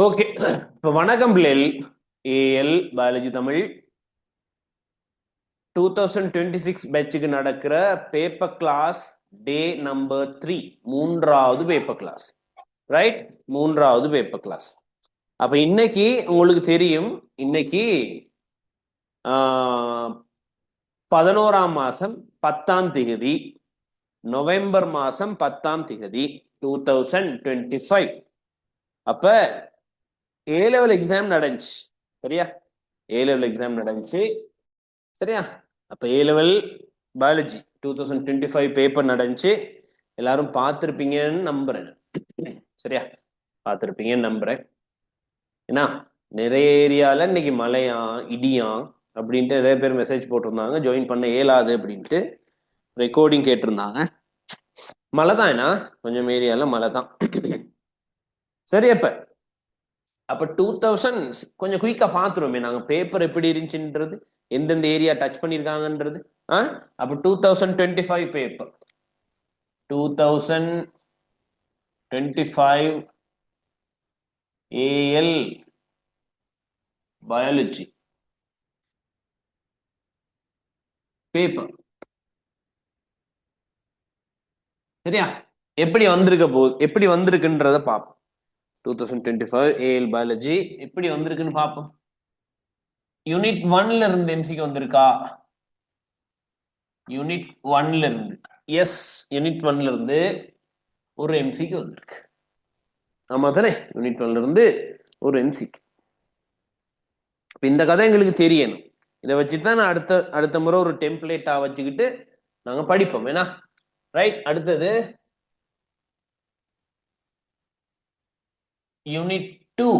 Okay. இப்போ வணக்கம் பிள்ளைகள். ஏஎல் பயாலஜி தமிழ் 2026 பேட்சுக்கு நடக்கிற பேப்பர் கிளாஸ் டே நம்பர் 3, மூன்றாவது பேப்பர் கிளாஸ். ரைட், மூன்றாவது பேப்பர் கிளாஸ். அப்ப இன்னைக்கு உங்களுக்கு தெரியும், இன்னைக்கு 11ஆம் மாசம் 10ஆம் திகதி, நவம்பர் மாசம் 10ஆம் திகதி 2025. அப்ப ஏ லெவல் எக்ஸாம் நடந்துச்சு. சரியா? ஏ லெவல் எக்ஸாம் நடந்துச்சு. சரியா? அப்ப ஏ லெவல் பயாலஜி 2025 பேப்பர் நடந்துச்சு. எல்லாரும் பார்த்துருப்பீங்கன்னு நம்புறேன். சரியா? பார்த்துருப்பீங்கன்னு நம்புறேன். ஏன்னா நிறைய ஏரியால இன்னைக்கு மழையாம் இடியாம் அப்படின்ட்டு நிறைய பேர் மெசேஜ் போட்டிருந்தாங்க. ஜாயின் பண்ண இயலாது அப்படின்ட்டு ரெக்கார்டிங் கேட்டிருந்தாங்க. மழை தான், ஏன்னா கொஞ்சம் ஏரியால மழை தான். சரி, அப்ப 2000 கொஞ்சம் குயிக்கா பாத்துருவோமே நாங்க பேப்பர் எப்படி இருந்துச்சுன்றது, எந்தெந்த ஏரியா டச் பண்ணிருக்காங்கன்றது. அப்ப 2025 பேப்பர் 2025 ஏஎல் பயாலஜி பேப்பர். சரியா? எப்படி வந்திருக்க போகுது, எப்படி வந்திருக்குன்றத பார்ப்போம். 2025 ஏஎல் பயாலஜி எப்படி வந்திருக்குன்னு பார்ப்போம். யூனிட் 1ல இருந்து எம்சிக்கு வந்திருக்கா? யூனிட் 1ல இருந்து, எஸ், யூனிட் 1ல இருந்து ஒரு எம்சிக்கு வந்திருக்கு. ஆமா தானே? யூனிட் 1ல இருந்து ஒரு எம்சிக்கு. இந்த கதை எங்களுக்கு தெரியணும். இதை வச்சுதான் நான் அடுத்த முறை ஒரு டெம்ப்ளேட்டா வச்சுக்கிட்டு நாங்க படிப்போம். ஏன்னா ரைட். அடுத்தது யூனிட் 2.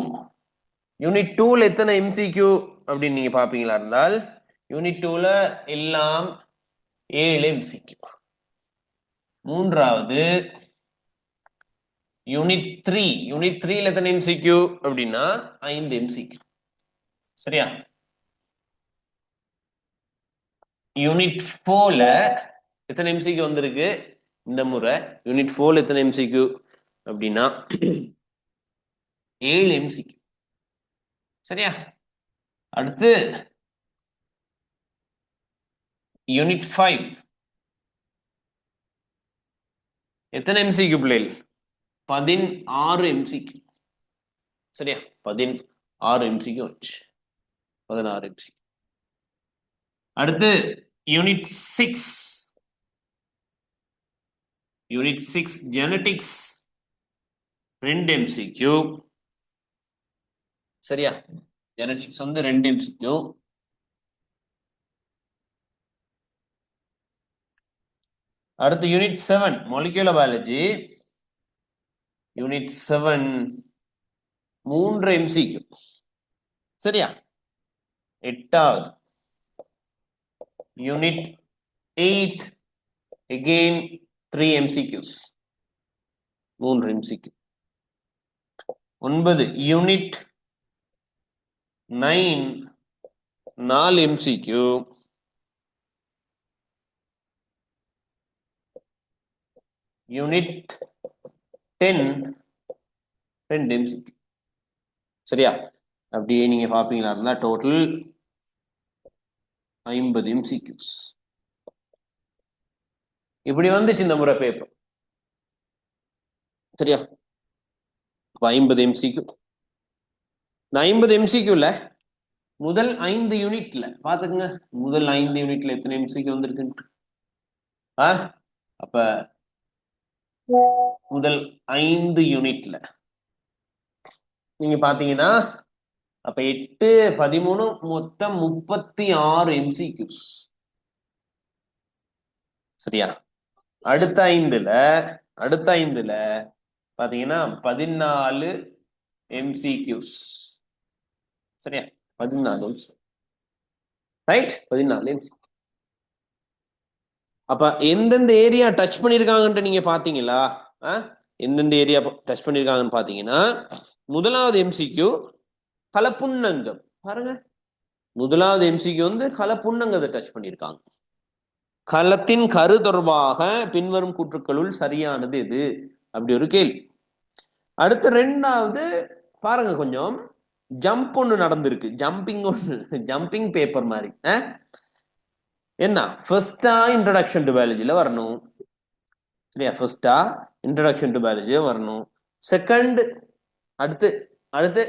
யூனிட் 2ல எத்தனை எம்சிக்யூ அப்படின்னு நீங்க பாப்பீங்களா இருந்தால், யூனிட் 2ல எல்லாம் 7 எம்சிக்யூ. மூன்றாவது யூனிட் 3. யூனிட் 3ல எத்தனை எம்சிக்யூ அப்படின்னா 5 எம்சிக்யூ. சரியா? யூனிட் 4ல எத்தனை எம்சிக்யூ வந்திருக்கு இந்த முறை? யூனிட் 4ல எத்தனை எம்சிக்யூ அப்படின்னா 7 எம்சிக்யூ. சரியா? அடுத்து யூனிட் 5 எத்தனை எம்சிக்யூ பிள்ளைகள்? 16 எம்சிக்யூ. சரியா? 16 எம்சிக்யூ வச்சு 16 எம்சிக்யூ. அடுத்து யூனிட் 6. Unit 6 genetics 2 MCQ. சரியா? ஜெனடிக்ஸ் வந்து 2 எம்சிக்யூ. அடுத்து unit 7 molecular biology. Unit 7 3 MCQ. சரியா? 8வது unit 8 again 3 MCQs, 3 MCQ. 9 unit 9 4 MCQ. யூனிட் 10 2 MCQ. சரியா? அப்படியே நீங்க பாப்பீங்களா இருந்தா டோட்டல் 50 MCQs. இப்படி வந்துச்சு இந்த முறை பேப்பர். சரியா? 50 MCQ. இந்த 50 MCQல முதல் 5 யூனிட்ல பாத்துக்குங்க. முதல் 5 யூனிட்ல எத்தனை MCQ வந்திருக்கு? அப்ப முதல் 5 யூனிட்ல நீங்க பாத்தீங்கன்னா அப்ப 8 13 மொத்தம் 36 MCQs. சரியா? அடுத்த 5ல பாத்தீங்கன்னா 14 MCQs. சரியா? 14 ரைட், 14 MCQ. அப்ப எந்தெந்த ஏரியா டச் பண்ணிருக்காங்கன்னு நீங்க பாத்தீங்களா? எந்தெந்த ஏரியா டச் பண்ணிருக்காங்கன்னு பாத்தீங்கன்னா, முதலாவது எம்சிக்யூ கலப்புண்ணங்கம். பாருங்க, முதலாவது எம்சிக்யூ வந்து கலப்புண்ணங்கத்தை டச் பண்ணிருக்காங்க. கலத்தின் கரு தொடர்பாக பின்வரும் கூற்றுக்களுள் சரியானது எது? அப்படி ஒரு கேள்வி. அடுத்து 2வது பாருங்க கொஞ்சம் ஜம்ப் ஒன்று நடந்திருக்கு, ஜம்பிங் ஒன்று, ஜம்பிங் பேப்பர் மாதிரி. என்ன ஃபர்ஸ்டா இன்ட்ரடக்ஷன் டு பயாலஜில வரணும், சரியா? ஃபர்ஸ்டா இன்ட்ரடக்ஷன் டு பயாலஜில வரணும், செகண்ட் அடுத்து அடுத்து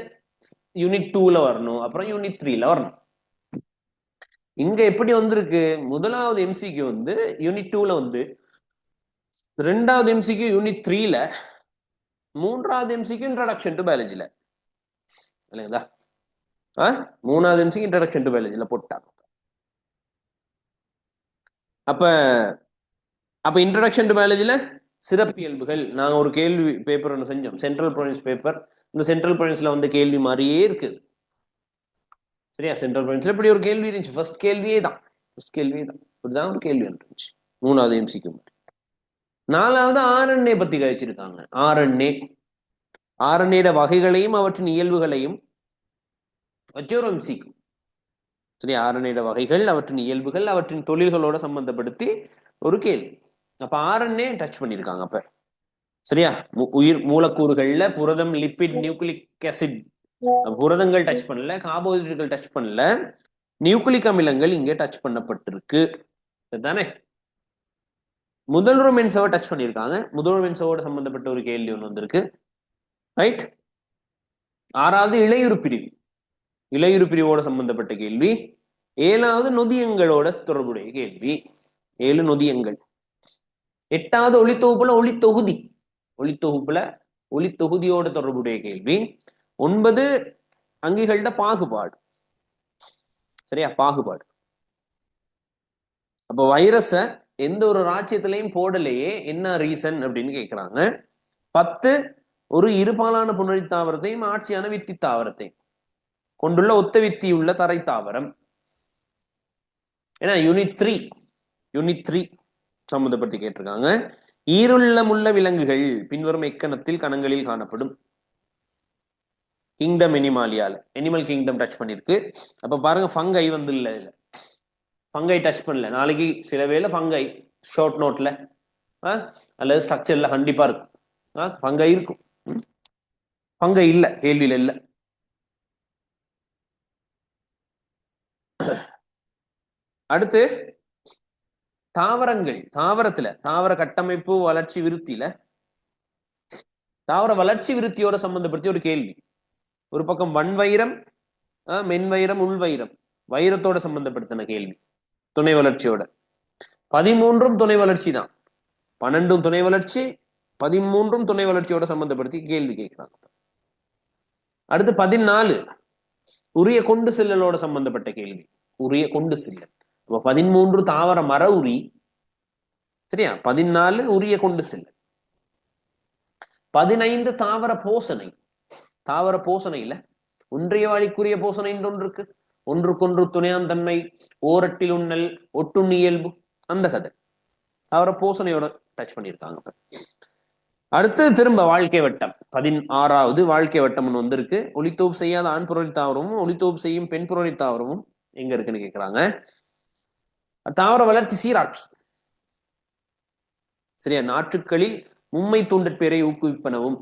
யூனிட் 2ல வரணும், அப்புறம் யூனிட் 3ல வரணும். இங்க எப்படி வந்திருக்கு, முதலாவது எம்சிக்யூ வந்து யூனிட் 2ல வந்து, ரெண்டாவது எம்சிக்யூ யூனிட் 3ல, மூன்றாவது எம்சிக்யூ இன்ட்ரடக்ஷன் டு பயாலஜில, இல்லைங்களா? மூணாவது எம்சிக்யூ இன்ட்ரடக்ஷன் டு பயாலஜில போட்டாங்க. அப்ப அப்ப இன்ட்ரடக்ஷன் டு பயாலஜில சிறப்பியல்புகள், நாங்க ஒரு கேள்வி பேப்பர் ஒன்று செஞ்சோம், சென்ட்ரல் ப்ரொவின்ஸ் பேப்பர். இந்த சென்ட்ரல் ப்ரொவின்ஸ்ல வந்து கேள்வி மாதிரியே இருக்குது, சரியா? சென்ட்ரல் ப்ரொவின்ஸ்ல இப்படி ஒரு கேள்வி இருந்துச்சு, ஃபர்ஸ்ட் கேள்வியே தான், ஃபர்ஸ்ட் கேள்வியே தான், இப்படிதான் ஒரு கேள்வி இருந்துச்சு. மூணாவது எம்சிக்யூ. நாலாவது ஆர்என்ஏ பத்தி கழிச்சிருக்காங்க. ஆர்என்ஏட வகைகளையும் அவற்றின் இயல்புகளையும் வச்சு ஒரு எம்சிக்யூ, சரி? ஆர்என்ஏட வகைகள், அவற்றின் இயல்புகள், அவற்றின் தொழில்களோட சம்பந்தப்படுத்தி ஒரு கேள்வி. அப்ப ஆர்என்ஏ டச் பண்ணிருக்காங்க. அப்ப சரியா, உயிர் மூலக்கூறுகள்ல புரதம், லிப்பிட், நியூக்ளிக் ஆசிட், புரதங்கள் டச் பண்ணல, கார்போஹைட்ரேட்டுகள் டச் பண்ணல, நியூக்ளிக் அமிலங்கள் இங்கே டச் பண்ணப்பட்டிருக்கு, தானே? முதல்வர் மென்சவை டச் பண்ணியிருக்காங்க, முதல்வர் மென்சவோட சம்பந்தப்பட்ட ஒரு கேள்வி ஒன்று வந்திருக்கு, ரைட்? ஆறாவது இளையுறு பிரிவு, இளையுறு பிரிவோட சம்பந்தப்பட்ட கேள்வி. ஏழாவது நொதியங்களோட தொடர்புடைய கேள்வி, 7 நொதியங்கள். எட்டாவது ஒளித்தொகுப்புல ஒளித்தொகுதியோட தொடர்புடைய கேள்வி. 9 அங்கிகளோட பாகுபாடு, சரியா? பாகுபாடு. அப்ப வைரஸ எந்த ஒரு ராஜ்யத்திலையும் போடலையே, என்ன ரீசன் அப்படின்னு கேட்கிறாங்க. 10 ஒரு இருபாலான புணரி தாவரத்தையும் ஆட்சியான வித்தி தாவரத்தையும் கொண்டுள்ள ஒத்த வித்தியுள்ள தரை தாவரம். ஏன்னா யூனிட் 3 சம்பந்தப்பட்டு கேட்டிருக்காங்க. ஈருள்ளமுள்ள விலங்குகள் பின்வரும் எக்கணத்தில் கணங்களில் காணப்படும். கிங்டம் எனிமாலியால, எனிமல் கிங்டம் டச் பண்ணிருக்கு. அப்ப பாருங்க, ஃபங்கை வந்து இல்ல, இதுல ஃபங்கை டச் பண்ணல. நாளைக்கு சில வேளை ஃபங்கை ஷார்ட் நோட்ல அல்லது ஸ்ட்ரக்சர்ல கண்டிப்பா இருக்கும், ஃபங்கை இருக்கும். ஃபங்கை இல்ல, கேள்வியில இல்ல. அடுத்து தாவரங்கள், தாவர கட்டமைப்பு வளர்ச்சி விருத்தியில தாவர வளர்ச்சி விருத்தியோட சம்பந்தப்படுத்தி ஒரு கேள்வி. ஒரு பக்கம் வன்வைரம், மென்வைரம், உள்வைரம், வைரத்தோட சம்பந்தப்படுத்தின கேள்வி, துணை வளர்ச்சியோட. 13 துணை வளர்ச்சி தான், 12 துணை வளர்ச்சி, 13 துணை வளர்ச்சியோட சம்பந்தப்படுத்தி கேள்வி கேட்கிறாங்க. அடுத்து 14 உரிய கொண்டு செல்லலோட சம்பந்தப்பட்ட கேள்வி, உரிய கொண்டு செல்லல். 13 தாவர மர உரி, சரியா? 14 உரிய கொண்டு செல்லல். 15 தாவர போசனையில ஒன்றிய வாழிக்குரிய போசனை ஒன்று இருக்கு, ஒன்றுக்கொன்று துணையாந்தன்மை, ஓரட்டில் உண்ணல், ஒட்டுண்ணி இயல்பு, அந்த கதை தாவர போசனையோட டச் பண்ணியிருக்காங்க. அடுத்து திரும்ப வாழ்க்கை வட்டம், 16வது வாழ்க்கை வட்டம் ஒன்று வந்திருக்கு. ஒளித்தோப்பு செய்யாத ஆண் புறணி தாவரமும் ஒளித்தோப்பு செய்யும் பெண் புறணி தாவரமும் எங்க இருக்குன்னு கேட்கிறாங்க. தாவர வளர்ச்சி சீராக்கி, சரியா? நாற்றுக்களில் மும்மை தூண்டற்பேரை ஊக்குவிப்பனவும்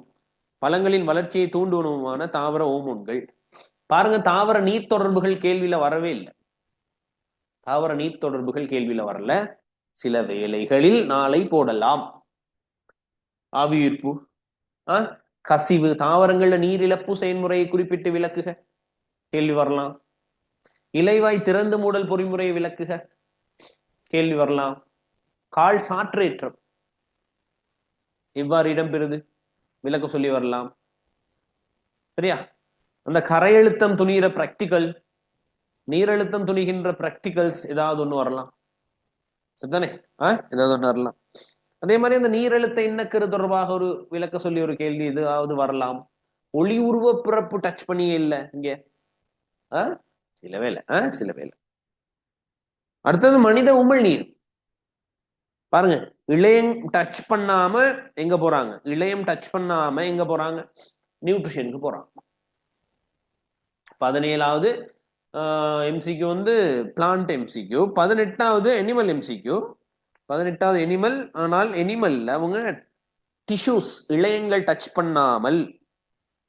பழங்களின் வளர்ச்சியை தூண்டுவனவுமான தாவர ஓமோன்கள். பாருங்க, தாவர நீர் தொடர்புகள் கேள்வியில வரவே இல்லை, தாவர நீர் தொடர்புகள் கேள்வியில வரல. சில வேளைகளில் நாளை போடலாம். ஆவியுயிர்ப்பு, கசிவு, தாவரங்கள்ல நீர் இழப்பு செயல்முறையை குறிப்பிட்டு விளக்குக, கேள்வி வரலாம். இலைவாய் திறந்து மூடல் பொறிமுறையை விளக்குக, கேள்வி வரலாம். கால் சாற்றேற்றம் எவ்வாறு இடம்பெறுது, விளக்க சொல்லி வரலாம், சரியா? அந்த கரையழுத்தம் துணிகிற பிராக்டிகல், நீரழுத்தம் துணிகின்ற பிராக்டிகல்ஸ் ஏதாவது ஒண்ணு வரலாம், சரிதானே? ஏதாவது ஒண்ணு வரலாம். அதே மாதிரி அந்த நீரழுத்த எண்ணக்கரு தொடர்பாக ஒரு விளக்க சொல்லி ஒரு கேள்வி ஏதாவது வரலாம். ஒளி உருவ பிறப்பு டச் பண்ணியே இல்லை இங்க, சில வேலை. அடுத்தது மனித உமிழ் நீர். பாருங்க, இளையம் டச் பண்ணாம எங்க போறாங்க, இளையம் டச் பண்ணாம எங்க போறாங்க, நியூட்ரிஷனுக்கு போறாங்க. 17வது எம்சிக்யூ வந்து பிளான்ட் எம்சிக்யூ. 18வது எனிமல் எம்சிக்யூ. 18வது எனிமல், ஆனால் எனிமல்ல அவங்க டிஷ்யூஸ், இளையங்கள் டச் பண்ணாமல்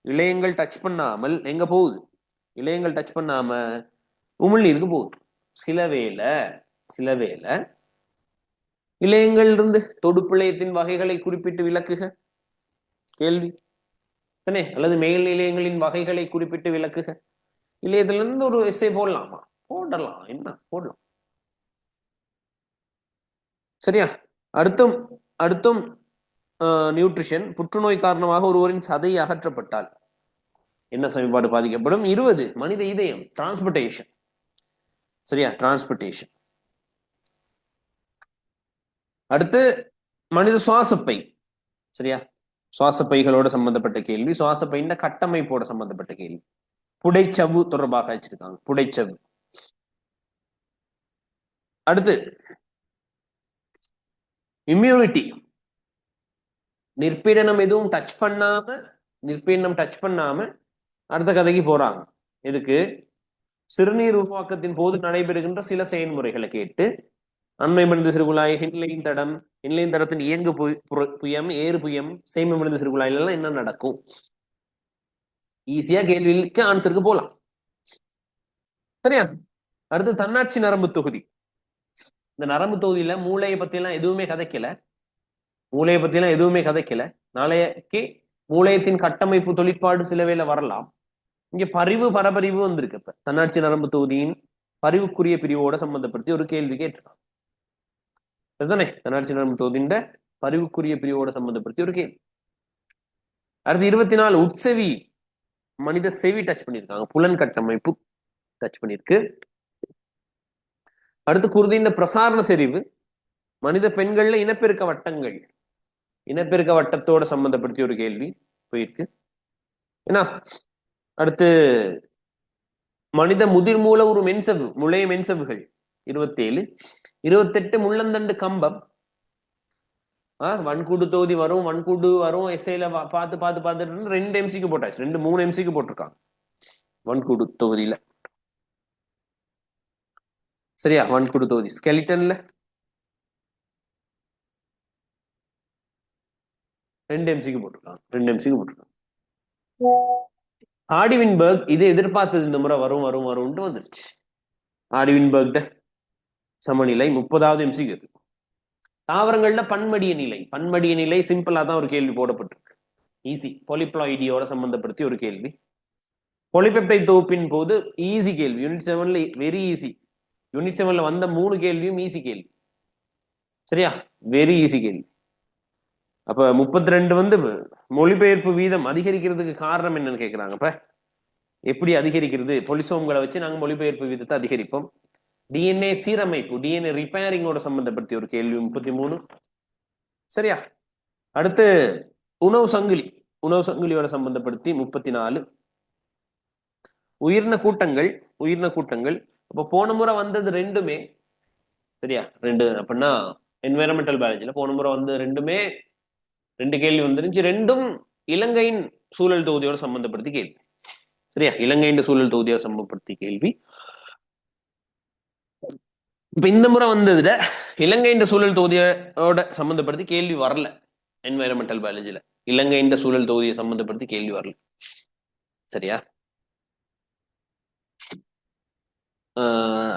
இழையங்கள் டச் பண்ணாமல் எங்க போகுது? இழையங்கள் டச் பண்ணாம உமிழ்நீருக்கு போகுது. சில வேளை இழையங்கள் இருந்து தொடுப்பிழையத்தின் வகைகளை குறிப்பிட்டு விளக்குக. கேள்வி தானே? அல்லது மேல் இழையங்களின் வகைகளை குறிப்பிட்டு விளக்குக. இளையத்துல இருந்து ஒரு எஸ்ஸே போடலாமா? போடலாம். என்ன போடலாம்? சரியா? அடுத்தும் நியூட்ரிஷன். புற்றுநோய் காரணமாக ஒருவரின் சதை அகற்றப்பட்டால் என்ன சமன்பாடு பாதிக்கப்படும்? 20 மனித இதயம், டிரான்ஸ்போர்டேஷன். சரியா? டிரான்ஸ்போர்டேஷன். அடுத்து மனித சுவாசப்பை. சரியா? சுவாசப்பைகளோட சம்பந்தப்பட்ட கேள்வி. சுவாசப்பையின் கட்டமைப்போட சம்பந்தப்பட்ட கேள்வி. புடைச்சவ்வு தொடர்பாக வச்சிருக்காங்க. புடைச்சவ்வு. அடுத்து இம்யூனிட்டி. நிற்பீடனம் எதுவும் டச் பண்ணாம அடுத்த கதைக்கு போறாங்க. எதுக்கு? சிறுநீர் உருவாக்கத்தின் போது நடைபெறுகின்ற சில செயல்முறைகளை கேட்டு அண்மை மனித சிறுகுழாய், ஹின்லைன் தடத்தின் இயங்கு புயம், ஏறு புயம், சேமை மனித சிறுகுழாயில எல்லாம் என்ன நடக்கும்? ஈஸியா கேள்விக்கு ஆன்சருக்கு போலாம். சரியா? அடுத்து தன்னாட்சி நரம்பு தொகுதி. இந்த நரம்பு தொகுதியில மூளையை பத்தி எல்லாம் எதுவுமே கதைக்கல. நாளைக்கு மூளையத்தின் கட்டமைப்பு தொழிற்பாடு சில வேளை வரலாம். இங்க பரபரிவு வந்திருக்கு. இப்ப தன்னாட்சி நரம்பு தொகுதியின் பரிவுக்குரிய பிரிவோட சம்பந்தப்படுத்தி ஒரு கேள்வி கேட்டிருக்காங்க. அதுதானே? தன்னாட்சி நரம்பு தொகுதியின் பரிவுக்குரிய பிரிவோட சம்பந்தப்படுத்தி ஒரு கேள்வி. அடுத்து 24 உட்செவி. மனித செவி டச் பண்ணிருக்காங்க. புலன் கட்டமைப்பு டச் பண்ணிருக்கு. அடுத்து குருதியின் பிரசாரண செறிவு. மனித பெண்கள்ல இனப்பெருக்க வட்டத்தோட சம்பந்தப்படுத்தி ஒரு கேள்வி போயிருக்கு. ஏன்னா அடுத்து மனித முதிர் மூல ஒரு மென்சவ்வு, முளைய மென்சவ்வுகள் 27. 28 முள்ளந்தண்டு கம்பம். வன்கூடு தொகுதி வரும் எஸ்ஐல பார்த்து 2 எம்சிக்கு போட்டாச்சு. 3 எம்சிக்கு போட்டிருக்காங்க வன்கூடு தொகுதியில. சரியா? வன்கூடு தொகுதி ஸ்கெலிட்டன்ல 2 எம்சிக்கு போட்டிருக்காங்க. ஆடிவின்பர்க் இது எதிர்பார்த்தது இந்த முறை வரும்ட்டு வந்துருச்சு. ஆடிவின்பர்க் சமநிலை 30வது எம்சிக்கு. தாவரங்கள்ல பன்மடிய நிலை சிம்பிளா தான் ஒரு கேள்வி போடப்பட்டிருக்கு. ஈஸி. பொலிப்ளாய்டியோட சம்பந்தப்படுத்தி ஒரு கேள்வி. பொலிபெப்டைட் தொகுப்பின் போது ஈஸி கேள்வி. யூனிட் 7ல வெரி ஈஸி. யூனிட் 7ல வந்த 3 கேள்வியும் ஈஸி கேள்வி. சரியா? வெரி ஈஸி கேள்வி. அப்ப 32 மொழிபெயர்ப்பு வீதம் அதிகரிக்கிறதுக்கு காரணம் என்னன்னு கேட்கிறாங்க. இப்ப எப்படி அதிகரிக்கிறது? பொலிசோம்களை வச்சு நாங்க மொழிபெயர்ப்பு வீதத்தை அதிகரிப்போம். டிஎன்ஏ சீரமைப்பு, டிஎன்ஏ ரிப்பேரிங்கோட சம்பந்தப்படுத்தி ஒரு கேள்வி 33. சரியா? அடுத்து உணவு சங்கிலியோட சம்பந்தப்படுத்தி 34. உயிரின கூட்டங்கள். அப்ப போன முறை வந்தது 2மே. சரியா? 2 அப்படின்னா என்வைரன்மெண்டல் பயாலஜில போன முறை வந்து 2 கேள்வி வந்துருந்துச்சு. 2ம் இலங்கையின் சூழல் தொகுதியோட சம்பந்தப்படுத்தி கேள்வி. சரியா? இலங்கையின் சூழல் தொகுதியோட சம்பந்தப்படுத்தி கேள்வி. இப்ப இந்த முறை வந்ததுல இலங்கையின் சூழல் தொகுதியோட சம்பந்தப்படுத்தி கேள்வி வரல. என்வைரன்மெண்டல் பயாலஜில இலங்கையின் சூழல் தொகுதியை சம்பந்தப்படுத்தி கேள்வி வரல. சரியா?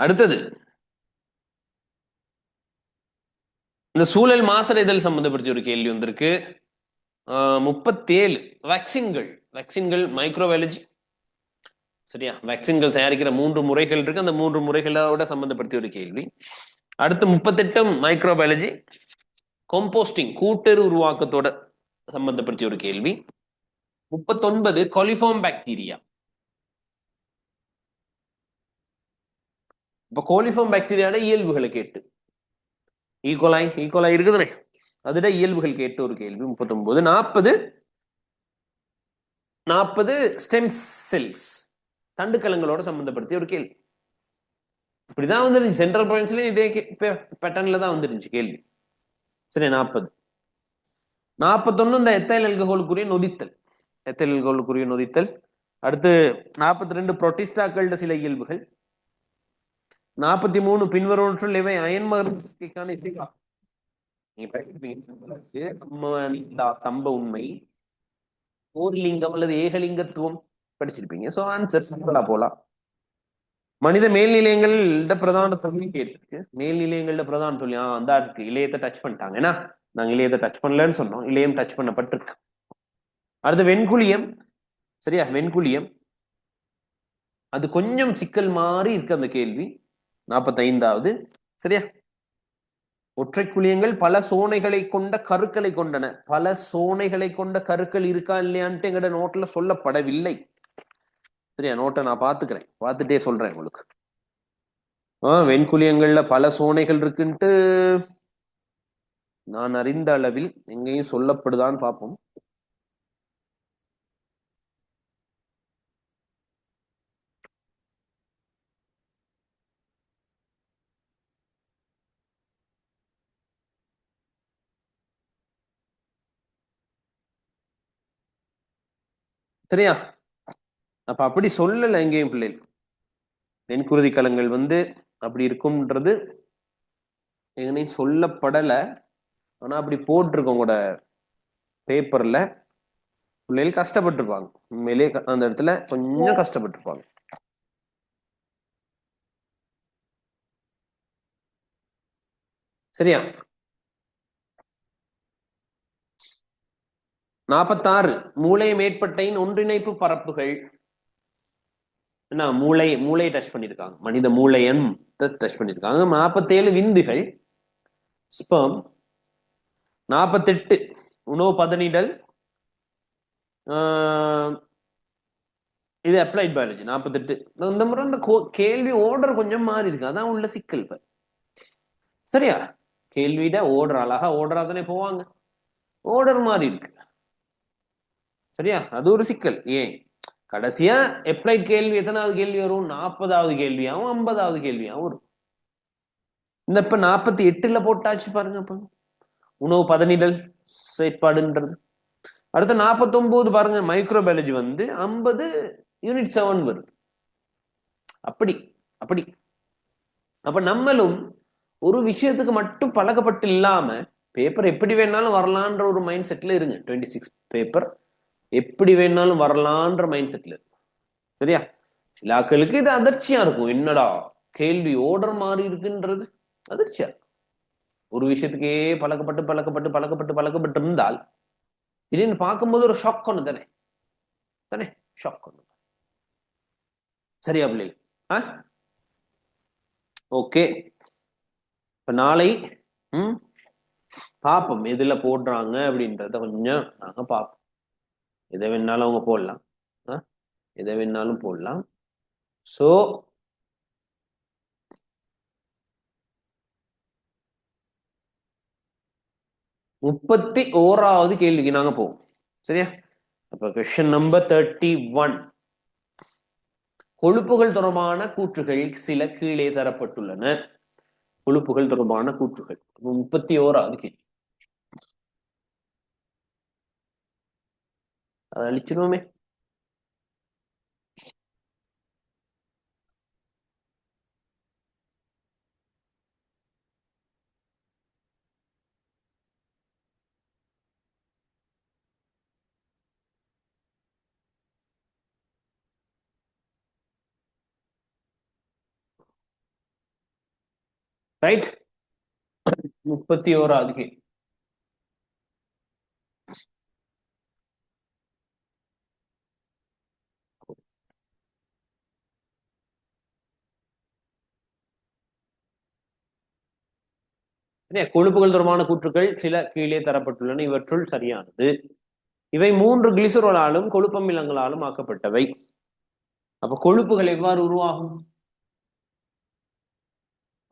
அடுத்தது இந்த சூழல் மாசடைதல் சம்பந்தப்படுத்தி ஒரு கேள்வி வந்திருக்கு. 37 வேக்சின்கள் மைக்ரோபயாலஜி. சரியா? வேக்சின்கள் தயாரிக்கிற 3 முறைகள் இருக்கு. அந்த 3 முறைகளோட சம்பந்தப்படுத்தி ஒரு கேள்வி. அடுத்து 38 மைக்ரோபயாலஜி. கம்போஸ்டிங் கூட்டெரு உருவாக்கத்தோட சம்பந்தப்படுத்தி ஒரு கேள்வி. 39 கொலிஃபார்ம் பாக்டீரியா. இப்ப கோலிஃபார்ம் பாக்டீரியாட இயல்புகளை கேட்டு ஈகோலாய் இருக்குதுனே, அதுட இயல்புகள் கேட்டு ஒரு கேள்வி 39. 40 ஸ்டெம் செல்ஸ் தண்டுக்கலங்களோட சம்பந்தப்படுத்தி ஒரு கேள்வி. இப்படிதான் வந்துருந்துச்சு. சென்ட்ரல் ப்ரொவின்ஸ்லயும் இதே பேட்டர்ன்ல தான் வந்துருந்துச்சு கேள்வி. சரி. 40. 41 இந்த எத்தைல் ஆல்கஹாலுக்குரிய நொதித்தல். அடுத்து 42 புரோட்டிஸ்டாக்களோட சில இயல்புகள். 43 பின்வருவற்றுள் இவை அயன் மருந்துக்கான தம்ப உண்மை. ஓர்லிங்கம் அல்லது ஏகலிங்கத்துவம் படிச்சிருப்பீங்க. சோ ஆன்சர் சிம்பிளா போலாம். மனித மேல்நிலையங்கள்ட பிரதான தொழில் கேட்டிருக்கு. மேல்நிலையங்கள்ட பிரதான தொழில் அந்த இருக்கு. இளையத்தை டச் பண்ணிட்டாங்க. ஏன்னா நாங்க இளையத்தை டச் பண்ணலன்னு சொன்னோம். இளையம் டச் பண்ணப்பட்டிருக்கு. அடுத்து வெண்குளியம். சரியா? வெண்குளியம் அது கொஞ்சம் சிக்கல் மாதிரி இருக்கு அந்த கேள்வி. 45வது. சரியா? ஒற்றை குழியங்கள் பல சோனைகளை கொண்ட கருக்களை கொண்டன. பல சோனைகளை கொண்ட கருக்கள் இருக்கா இல்லையான்ட்டு எங்கட நோட்ல சொல்லப்படவில்லை. சரியா? நோட்டை நான் பாத்துக்கிறேன், பார்த்துட்டே சொல்றேன் உங்களுக்கு. வெண்குளியங்கள்ல பல சோனைகள் இருக்குன்ட்டு நான் அறிந்த அளவில் எங்கேயும் சொல்லப்படுதான்னு பார்ப்போம். சரியா? அப்ப அப்படி சொல்லல எங்கேயும் பிள்ளைகள். வெண்குருதி கலங்கள் அப்படி இருக்கும்ன்றது எங்கேயும் சொல்லப்படல. ஆனா அப்படி போட்டிருக்கோம் கூட பேப்பர்ல. பிள்ளைகள் கஷ்டப்பட்டிருப்பாங்க. உண்மையிலே அந்த இடத்துல கொஞ்சம் கஷ்டப்பட்டிருப்பாங்க. சரியா? 46 மூளை மேற்பட்டையின் ஒன்றிணைப்பு பரப்புகள். என்ன மூளை டச் பண்ணிருக்காங்க. மனித மூளையன் டச் பண்ணிருக்காங்க. 47 விந்துகள் ஸ்பெர்ம். 48 உணவு பதனிடல். இது அப்ளைட் பயாலஜி. 48 இந்த முறை இந்த கேள்வி ஓர்டர் கொஞ்சம் மாறி இருக்கு. அதான் உள்ள சிக்கல். இப்ப சரியா? கேள்வியிட ஓர்டர் அழகா ஓர்டரா தானே போவாங்க. ஓர்டர் மாறி இருக்கு. சரியா? அது ஒரு சிக்கல். ஏன் கடைசியா அப்ளைட் கேள்வி எத்தனாவது கேள்வி வரும்? 40வது கேள்வியாவும் 50வது கேள்வியாவும் வரும். இந்த இப்ப 48ல போட்டாச்சு பாருங்க. இப்ப உணவு பதனிடல் செயற்பாடுன்றது. அடுத்த 49 பாருங்க, மைக்ரோபயாலஜி 50 யூனிட் 7 வருது. அப்படி அப்படி அப்ப நம்மளும் ஒரு விஷயத்துக்கு மட்டும் பழக்கப்பட்டு இல்லாம பேப்பர் எப்படி வேணாலும் வரலான்ற ஒரு மைண்ட் செட்ல இருங்க. 26 பேப்பர் எப்படி வேணாலும் வரலான்ற மைண்ட் செட்ல இருக்கு. சரியா? சிலாக்களுக்கு இது அதிர்ச்சியா இருக்கும். என்னடா கேள்வி ஓர்டர் மாறி இருக்குன்றது அதிர்ச்சியா இருக்கும். ஒரு விஷயத்துக்கே பழக்கப்பட்டு இருந்தால் திடீர்னு பார்க்கும்போது ஒரு ஷாக் ஒண்ணு தானே தானே ஷாக் ஒண்ணு. சரியா பிள்ளை? ஓகே. இப்ப நாளை பார்ப்போம் எதுல போடுறாங்க அப்படின்றத கொஞ்சம் நாங்க பார்ப்போம். எதை வேணாலும் அவங்க போடலாம். எதை வேணாலும் போடலாம். சோ முப்பத்தி ஓராவது கேள்விக்கு நாங்க போவோம். சரியா? அப்ப கொஸ்டின் நம்பர் 31. கொழுப்புகள் தொடர்பான கூற்றுகள் சில கீழே தரப்பட்டுள்ளன. கொழுப்புகள் தொடர்பான கூற்றுகள் 31வது கேள்வி. அதை அழிச்சிருவோமே. ரைட்? 31வது கேள்வி. கொழுப்புகள் தொடர்பான கூற்றுகள் சில கீழே தரப்பட்டுள்ளன. இவற்றுள் சரியானது. இவை 3 கிளிசரோலாலும் கொழுப்பமிலங்களாலும் ஆக்கப்பட்டவை. அப்ப கொழுப்புகள் எவ்வாறு உருவாகும்?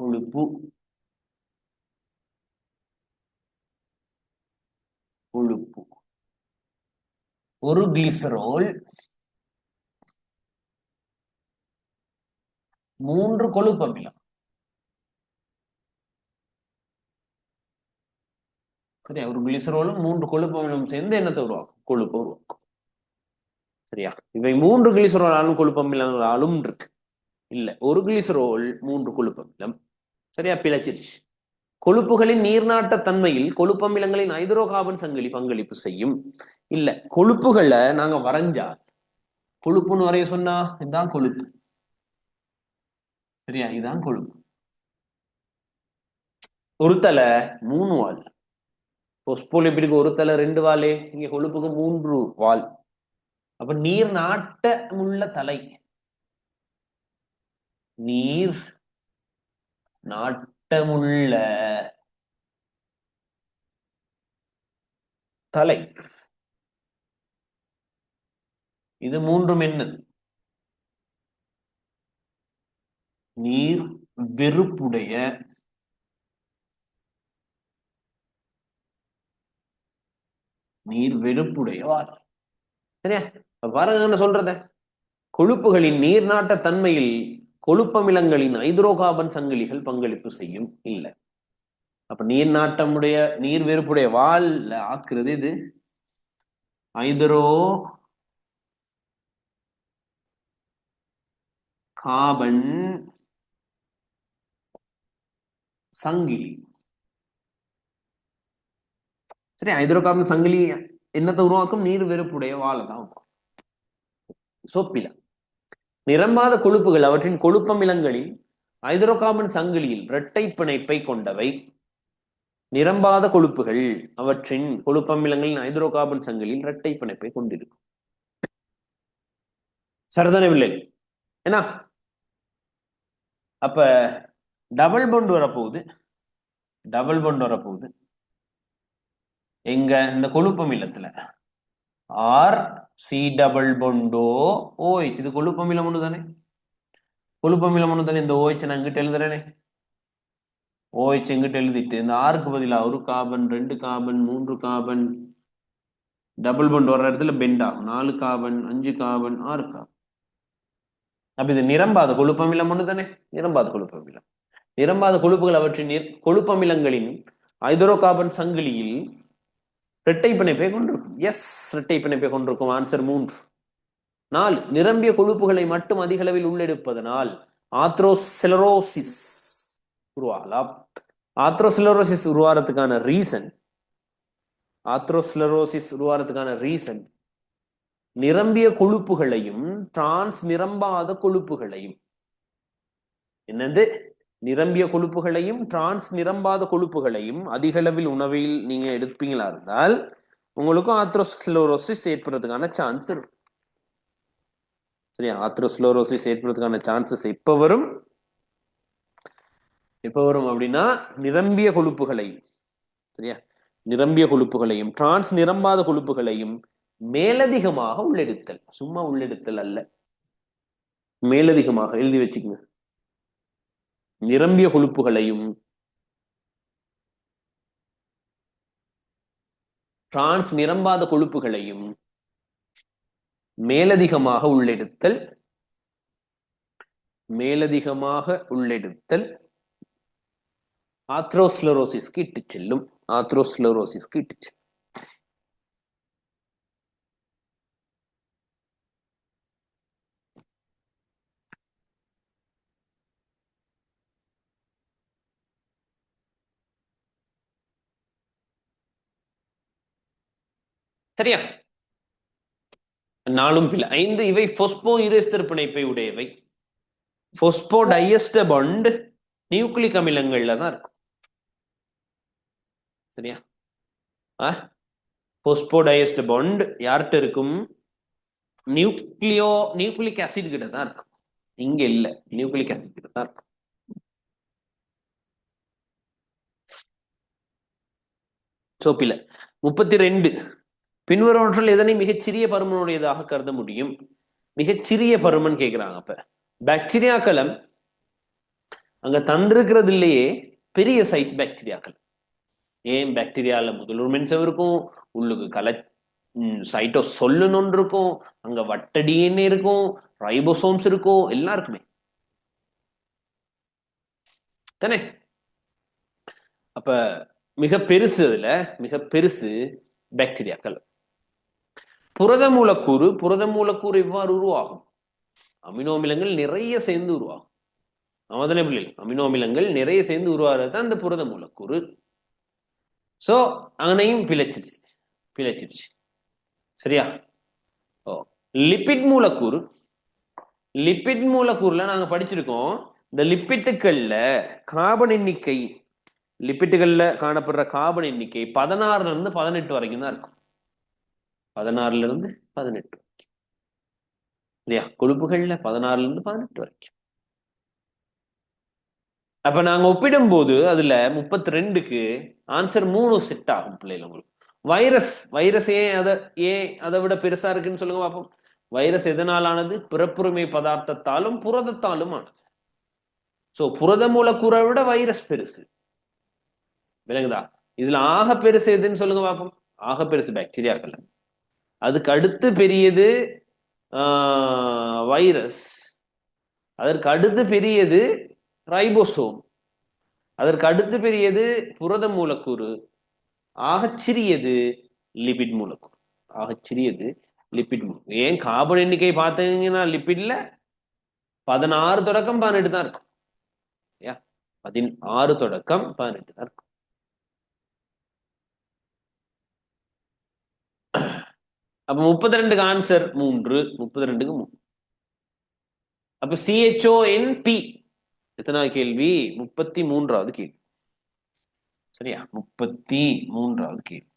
கொழுப்பு கொழுப்பு ஒரு கிளிசரோல் 3 கொழுப்பமிலம். சரியா? ஒரு கிளிசரோலும் 3 கொழுப்பமிலம் சேர்ந்து என்னத்தை உருவாக்கும்? கொழுப்பு உருவாக்கும். சரியா? இவை 3 கிளிசரோலாலும் கொழுப்பமிலங்களாலும் இருக்கு. இல்ல, ஒரு கிளிசரோல் 3 கொழுப்பமிலம். சரியா? பிழைச்சிருச்சு. கொழுப்புகளின் நீர்நாட்ட தன்மையில் கொழுப்பமிலங்களின் ஹைட்ரோகார்பன் சங்கிலி பங்களிப்பு செய்யும். இல்ல, கொழுப்புகளை நாங்க வரைஞ்சா கொழுப்புன்னு வரைய சொன்னா இதுதான் கொழுப்பு. சரியா? இதுதான் கொழுப்பு. ஒரு தலை 3 வால். பொஸ்போலிபிடுக்கு ஒரு தலை 2 வாலே, இங்க கொழுப்புக்கு 3 வால். அப்ப நீர் நாட்டமுள்ள தலை, நீர் நாட்டமுள்ள தலை. இது மூன்றும் என்னது? நீர் வெறுப்புடைய வால். சரியா? பாருங்க என்ன சொல்றத, கொழுப்புகளின் நீர்நாட்ட தன்மையில் கொழுப்பமிலங்களின் ஹைட்ரோகார்பன் சங்கிலிகள் பங்களிப்பு செய்யும். இல்ல, அப்ப நீர்நாட்டமுடைய நீர் வெறுப்புடைய வால் ஆக்குறது இது ஹைட்ரோ கார்பன் சங்கிலி. சரி, ஹைட்ரோகார்பன் சங்கிலி என்னத்தை உருவாக்கும்? நீர் வெறுப்புடைய வாழை தான். சோப்பில நிரம்பாத கொழுப்புகள் அவற்றின் கொழுப்பமிலங்களின் ஹைட்ரோகார்பன் சங்கிலியில் இரட்டை பிணைப்பை கொண்டவை. நிரம்பாத கொழுப்புகள் அவற்றின் கொழுப்பமிலங்களின் ஹைட்ரோகார்பன் சங்கிலியில் இரட்டை பிணைப்பை கொண்டிருக்கும். சரிதானவில்லை? ஏன்னா அப்ப டபுள் பாண்ட் வரப்போகுது. டபுள் பாண்ட் வரப்போகுது எங்க? இந்த கொழுப்பமிலத்துல ஆர் சி டபுள் பாண்டோ OH. இது கொழுப்பமிலம் ஒண்ணு தானே? கொழுப்பமிலம் ஒண்ணு தானே? இந்த OH நான் இங்கிட்ட எழுதுறேனே. OH எங்கிட்ட எழுதிட்டு இந்த ஆருக்கு பதிலாக 1 carbon 2 carbon 3 carbon double bond வர்ற இடத்துல பெண்ட் ஆகும். 4 கார்பன் 5 கார்பன் 6 கார்பன். அப்ப இது நிரம்பாத கொழுப்பமிலம் ஒண்ணு தானே? நிரம்பாத கொழுப்பமிலம். நிரம்பாத கொழுப்புகள் அவற்றின் கொழுப்பமிலங்களின் ஹைட்ரோகார்பன் சங்கிலியில் இரட்டை பிணைப்பை கொண்டிருக்கும். எஸ், இரட்டை பிணைப்பை கொண்டிருக்கும். ஆன்சர் 3. 4, நிரம்பிய கொழுப்புகளை மட்டும் அதிக அளவில் உள்ளெடுப்பதனால் ஆத்ரோஸ்லெரோசிஸ் உருவாகலாம். ஆத்ரோஸ்லெரோசிஸ் உருவாகிறதுக்கான ரீசன் நிரம்பிய கொழுப்புகளையும் டிரான்ஸ் நிரம்பாத கொழுப்புகளையும், என்னது? நிரம்பிய கொழுப்புகளையும் டிரான்ஸ் நிரம்பாத கொழுப்புகளையும் அதிக அளவில் உணவில் நீங்க எடுப்பீங்களா இருந்தால் உங்களுக்கும் ஆத்ரோஸ்லெரோசிஸ் ஏற்படுறதுக்கான சான்ஸ் இருக்கும். சரியா? ஆத்ரோஸ்லெரோசிஸ் ஏற்படுறதுக்கான சான்சஸ் எப்ப வரும் அப்படின்னா நிரம்பிய கொழுப்புகளையும், சரியா, நிரம்பிய கொழுப்புகளையும் டிரான்ஸ் நிரம்பாத கொழுப்புகளையும் மேலதிகமாக உள்ளெடுத்தல். சும்மா உள்ளெடுத்தல் அல்ல, மேலதிகமாக. எழுதி வச்சுக்கோங்க. நிரம்பிய கொழுப்புகளையும் டிரான்ஸ் நிரம்பாத கொழுப்புகளையும் மேலதிகமாக உள்ளெடுத்தல் ஆத்ரோஸ்லெரோசிஸ்க்கு இட்டு செல்லும். சரியா? 4 பிள்ளை 5 இவை போஸ்போ ஈரேஸ்தர் பிணைப்பை உடையவை. போஸ்போ டைஎஸ்டர் பாண்ட் நியூக்ளிக் அமிலங்கள்ல தான் இருக்கும். சரியா? போஸ்போ டைஎஸ்டர் பாண்ட் யார்கிட்ட இருக்கும்? நியூக்ளிக் ஆசிட் கிட்ட தான் இருக்கும். இங்க இல்ல, நியூக்ளிக் ஆசிட் கிட்ட தான் இருக்கும். சோப்பில 32, பின்வருவற்றில் எதனை மிகச்சிறிய பருமனுடையதாக கருத முடியும்? மிகச்சிறிய பருமன் கேட்கிறாங்க. அப்ப பாக்டீரியாக்களம் அங்க தந்திருக்கிறது இல்லையே பெரிய சைஸ் பாக்டீரியாக்கள். ஏன்? பாக்டீரியால முதல் மென்சவ் இருக்கும், உள்ளுக்கு சைட்டோ சொல்லுன்னு இருக்கும், அங்க வட்ட DNA இருக்கும், ரைபோசோம்ஸ் இருக்கும், எல்லாம் இருக்குமே தானே? அப்ப மிக பெருசு பாக்டீரியாக்கள். புரத மூலக்கூறு எவ்வாறு உருவாகும்? அமினோ அமிலங்கள் நிறைய சேர்ந்து உருவாகும். அமினோ அமிலங்கள் நிறைய சேர்ந்து உருவாகிறது தான் இந்த புரத மூலக்கூறு. சோ அங்கனையும் பிழைச்சிருச்சு. சரியா? ஓ, லிபிட் மூலக்கூறு. லிபிட் மூலக்கூறுல நாங்க படிச்சிருக்கோம், இந்த லிப்பிட்டுகள்ல கார்பன் எண்ணிக்கை, லிப்பிட்டுகள்ல காணப்படுற கார்பன் எண்ணிக்கை 16ல இருந்து 18 வரைக்கும் தான் இருக்கும். 16ல இருந்து 18 இல்லையா? கொழுப்புகள்ல 16ல இருந்து 18 வரைக்கும். அப்ப நாங்க ஒப்பிடும் போது அதுல 32க்கு ஆன்சர் 3 செட் ஆகும் பிள்ளைகள் உங்களுக்கு. வைரஸ், வைரஸ் ஏன் அதை விட பெருசா இருக்குன்னு சொல்லுங்க பாப்போம். வைரஸ் எதனால் ஆனது? பிறப்புரிமை பதார்த்தத்தாலும் புரதத்தாலும் ஆனது. சோ புரத மூலக்கூறை விட வைரஸ் பெருசு, விளங்குதா? இதுல ஆக பெருசு எதுன்னு சொல்லுங்க பாப்போம். ஆக பெருசு பாக்டீரியாக்கள். அதுக்கு அடுத்து பெரியது வைரஸ், அதற்கு அடுத்து பெரியது ரைபோசோம், அதற்கு அடுத்து பெரியது புரத மூலக்கூறு, ஆகச்சிறியது லிபிட் மூலக்கூறு. ஆகச்சிறியது லிபிட் மூலக்கூறு. ஏன் கார்பன் எண்ணிக்கை பார்த்தீங்கன்னா லிபிட்ல 16 தொடக்கம் 18 தான் இருக்கும். 16 தொடக்கம் 18 தான் இருக்கும். அப்ப 32க்கு ஆன்சர் 3. 32க்கு 3. அப்ப CHONP எத்தனாவது கேள்வி? 33வது கேள்வி. சரியா? 33வது கேள்வி.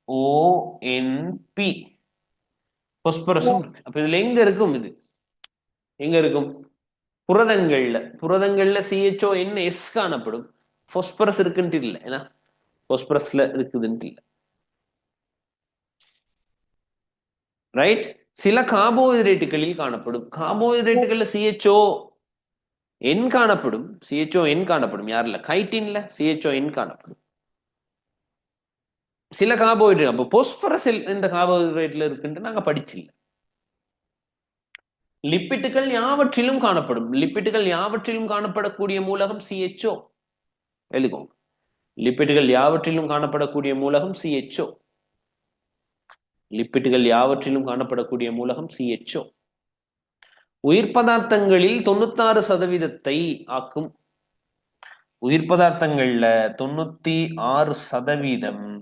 CHONP பொஸ்பரஸும் இருக்கு. அப்ப இதுல எங்க இருக்கும்? இது எங்க இருக்கும்? புரதங்கள்ல. புரதங்கள்ல CHONS காணப்படும். பொஸ்பரஸ் இருக்குன்ட்டு இல்லை, ஏன்னா பொஸ்பரஸ்ல இருக்குதுன்ட்டு இல்லை. ரைட்? சில கார்போஹைட்ரேட்டுகளில் காணப்படும். கார்போஹைட்ரேட்டுகள்ல CHON காணப்படும். CHON காணப்படும். யாருல? கைட்டின்ல CHON காணப்படும். சில கார்போஹைட்ரேட். அப்போ பொஸ்பரஸில் இந்த கார்போஹைட்ரேட்ல இருக்குன்னு நாங்க படிச்சில்ல. லிப்பிட்டுகள் யாவற்றிலும் காணப்படும். லிப்பிட்டுகள் யாவற்றிலும் காணப்படக்கூடிய மூலகம் CHO. எழுதுவோம். லிப்பிட்டுகள் யாவற்றிலும் காணப்படக்கூடிய மூலகம் CHO. லிப்பிட்டுகள் யாவற்றிலும் காணப்படக்கூடிய மூலகம் CHO. உயிர் பதார்த்தங்களில் 96% ஆக்கும். உயிர் பதார்த்தங்கள்ல 96%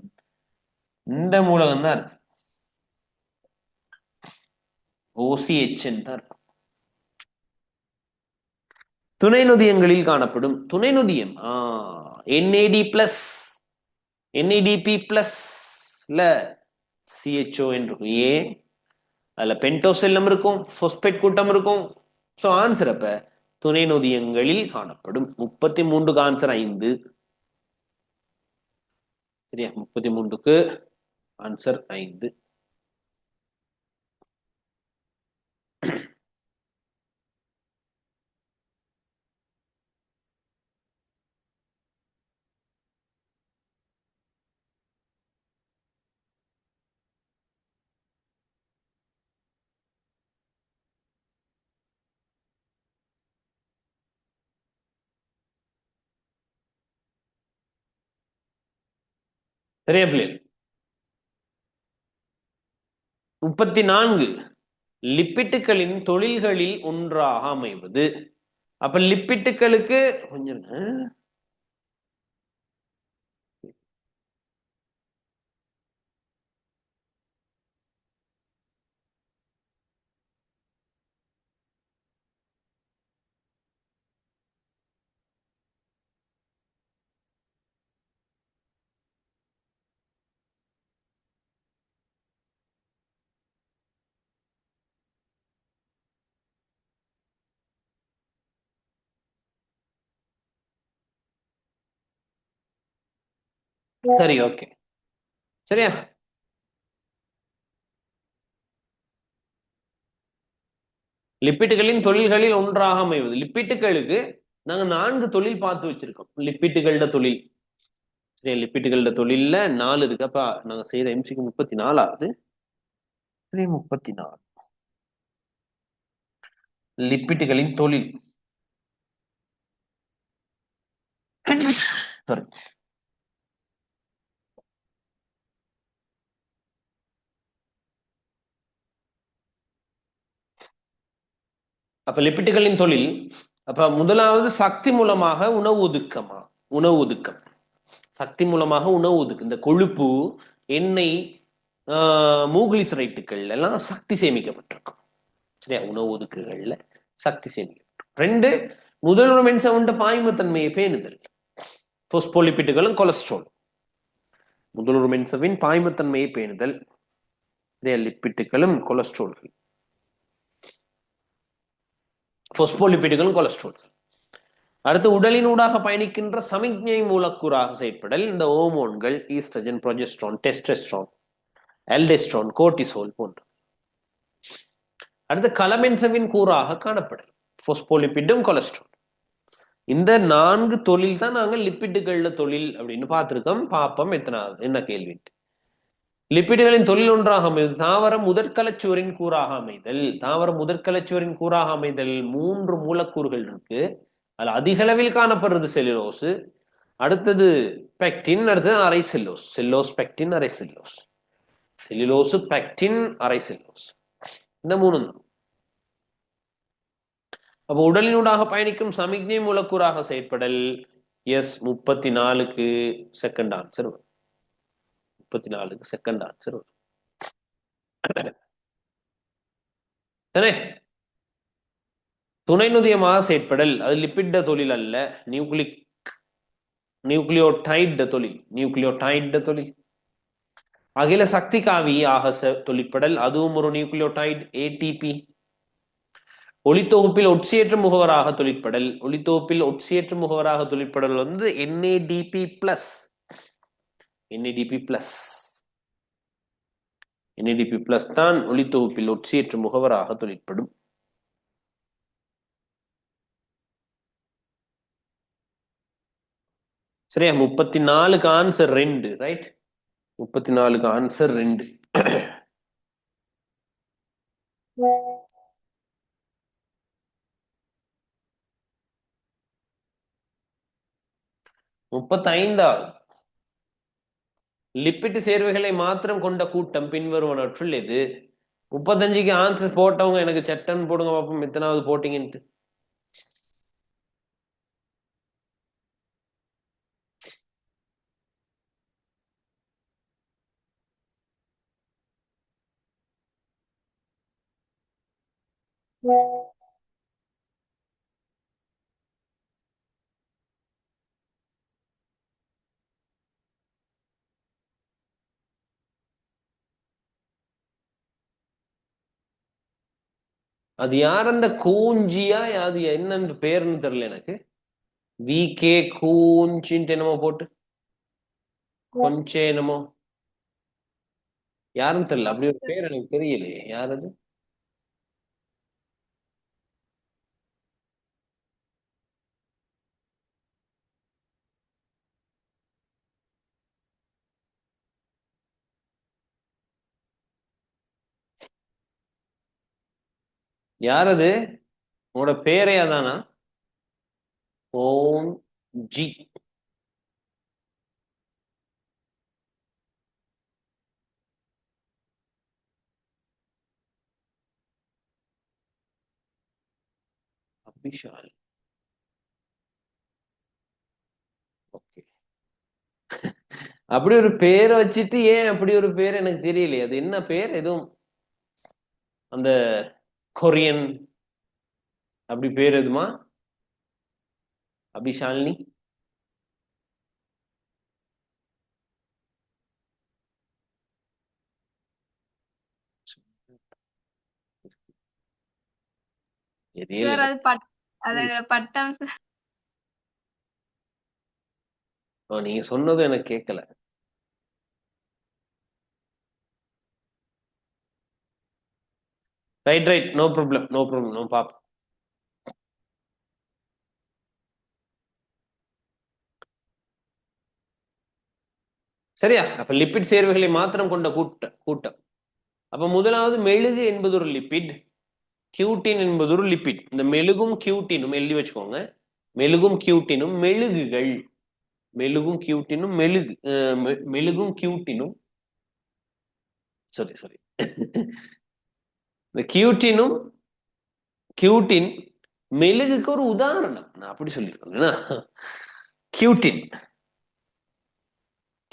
இந்த மூலகம் தான் இருக்கு. OCHN தான் இருக்கும். துணை நொதியங்களில் காணப்படும். துணை நொதியம் NAD+, NADP+ இல்ல CHON இருக்கும். ஏன்? அதுல பென்டோசெல்லம் இருக்கும், போஸ்பேட் கூட்டம் இருக்கும். சோ ஆன்சர் அப்ப துணை நொதியங்களில் காணப்படும். 33க்கு ஆன்சர் 5. சரியா? 33க்கு ஆன்சர் 5. சரியா பிள்ளைகள்? 34 லிப்பிட்டுகளின் தொழில்களில் ஒன்றாக அமைவது. அப்ப லிப்பிட்டுகளுக்கு கொஞ்சம் சரி, ஓகே. சரியா? லிப்பிட்டுகளின் தொழில்களில் ஒன்றாக அமைவது. லிப்பிட்டுகளுக்கு நாங்க 4 தொழில் பார்த்து வச்சிருக்கோம். லிப்பிட்டுகளோட தொழில். சரி, லிப்பிட்டுகளோட தொழில்ல 4 இருக்கு. அப்ப நாங்க செய்யற MCக்கு 34வது. 34 லிப்பிட்டுகளின் தொழில். சாரி. அப்ப லிப்பிட்டுகளின் தொழில். அப்ப முதலாவது சக்தி மூலமாக உணவு ஒதுக்கம். சக்தி மூலமாக உணவு ஒதுக்கம். இந்த கொழுப்பு, எண்ணெய் மூக்லிசரைட்டுகள் எல்லாம் சக்தி சேமிக்கப்பட்டிருக்கும். சரியா, உணவு ஒதுக்குகள்ல சக்தி சேமிக்கப்பட்டிருக்கும். 2 முதலுறு மென்சவுண்ட பாய்மத்தன்மையை பேணுதல், போஸ்போலிபிட்டுகளும் கொலஸ்ட்ரால். முதலுறு மென்சவின் பாய்மத்தன்மையை பேணுதல், லிப்பிட்டுகளும் கொலஸ்ட்ரால்கள், போஸ்போலிபிட்டுகளும் கொலஸ்ட்ரால்கள். அடுத்து உடலினூடாக பயணிக்கின்ற சமிக்ஞை மூலக்கூறாக செயற்படல் இந்த ஹோமோன்கள், ஈஸ்ட்ரஜன், ப்ரொஜெஸ்ட்ரான், டெஸ்டெஸ்ட்ரான், எல்டெஸ்ட்ரான், கோர்டிசோல் போன்ற. அடுத்து கலமென்சவின் கூறாக காணப்படல் போஸ்போலிபிட்டும் கொலஸ்ட்ரால். இந்த 4 தொழில் தான் நாங்கள் லிப்பிட்டுகள்ல தொழில் அப்படின்னு பார்த்திருக்கோம். பாப்பம் எத்தனாவது என்ன கேள்வி. லிப்பிடுகளின் தொழில் ஒன்றாக அமைதல், தாவர முதற்கலச்சுவரின் கூறாக அமைதல். தாவர முதற்கலச்சுவரின் கூறாக அமைதல் 3 மூலக்கூறுகள் இருக்கு. அதுல அதிக அளவில் காணப்படுறது செல்லுலோஸ், அடுத்தது பெக்டின், அடுத்தது அரை செல்லோஸ். செல்லோஸ், பெக்டின், அரை செல்லோஸ். செல்லுலோஸ், பெக்டின், அரை செல்லோஸ், இந்த 3 தான். அப்போ உடலினூடாக பயணிக்கும் சமிக்ஞை மூலக்கூறாக செயற்படல் எஸ் 34க்கு செகண்ட் ஆன்சர் வரும். 34க்கு செகண்ட் ஆன்சர் வரும். சரி, துணை நொதியமாக செயற்படல் அது லிப்பிட்ட தொழில் அல்ல, நியூக்ளியோடைட் தொழில். நியூக்ளியோடைட் தொழில். அகில சக்தி காவி ஆக தொழிற்படல் அதுவும் ஒரு நியூக்ளியோடைட், ஏடிபி. ஒளித்தொகுப்பில் ஒட்சியேற்ற முகவராக தொழிற்படல். ஒளித்தொகுப்பில் ஒட்சியேற்ற முகவராக தொழிற்படல் வந்து NADP+. NADP+ தான் ஒளித்தொகுப்பில் ஒட்சியேற்ற முகவராக தொழிற்படும். சரியா, 34க்கு ஆன்சர் 2. ரைட், 34க்கு ஆன்சர் 2. முப்பத்தைந்தாவது லிப்பிட் சேர்வைகளை மாத்திரம் கொண்ட கூட்டம் பின்வருவனற்றுள் எது? 35க்கு ஆன்சர் போட்டவங்க எனக்கு சட்டன் போடுங்க பாப்போம், எத்தனாவது போட்டீங்கன்ட்டு. அது யார் அந்த கூஞ்சியா, அது என்னன்னு பேருன்னு தெரியல எனக்கு. VK கூஞ்சின்ட்டு என்னமோ போட்டு கொஞ்சே என்னமோ யாருன்னு தெரியல, அப்படி ஒரு பேர் எனக்கு தெரியலையே. யார் அது? யார் அது? உங்களோட பேரே அதானா? ஓம் ஜி. அபிஷால். ஓகே, அப்படி ஒரு பேரை வச்சுட்டு ஏன் அப்படி ஒரு பேர் எனக்கு தெரியலையே. அது என்ன பேர்? எதுவும் அந்த கொரியன் அப்படி பேர் எதுமா? அபிஷாலினி. நீங்க சொன்னதும் எனக்கு கேட்கல. Right right, no problem, no problem, no pop. சரியா, அப்ப லிப்பிட் சேர்வைகளை மாத்திரம் கொண்ட கூட்டம். அப்ப முதலாவது மெழுகு என்பது ஒரு லிப்பிட், கியூட்டின் என்பது ஒரு லிப்பிட். இந்த மெழுகும் கியூட்டினும் எழுதி வச்சுக்கோங்க. மெழுகும் கியூட்டினும் மெழுகுகள். மெழுகும் கியூட்டினும் மெழுகும் கியூட்டினும் சாரி இந்த கியூட்டின் மெழுகுக்கு ஒரு உதாரணம். நான் அப்படி சொல்லியிருக்கேன்.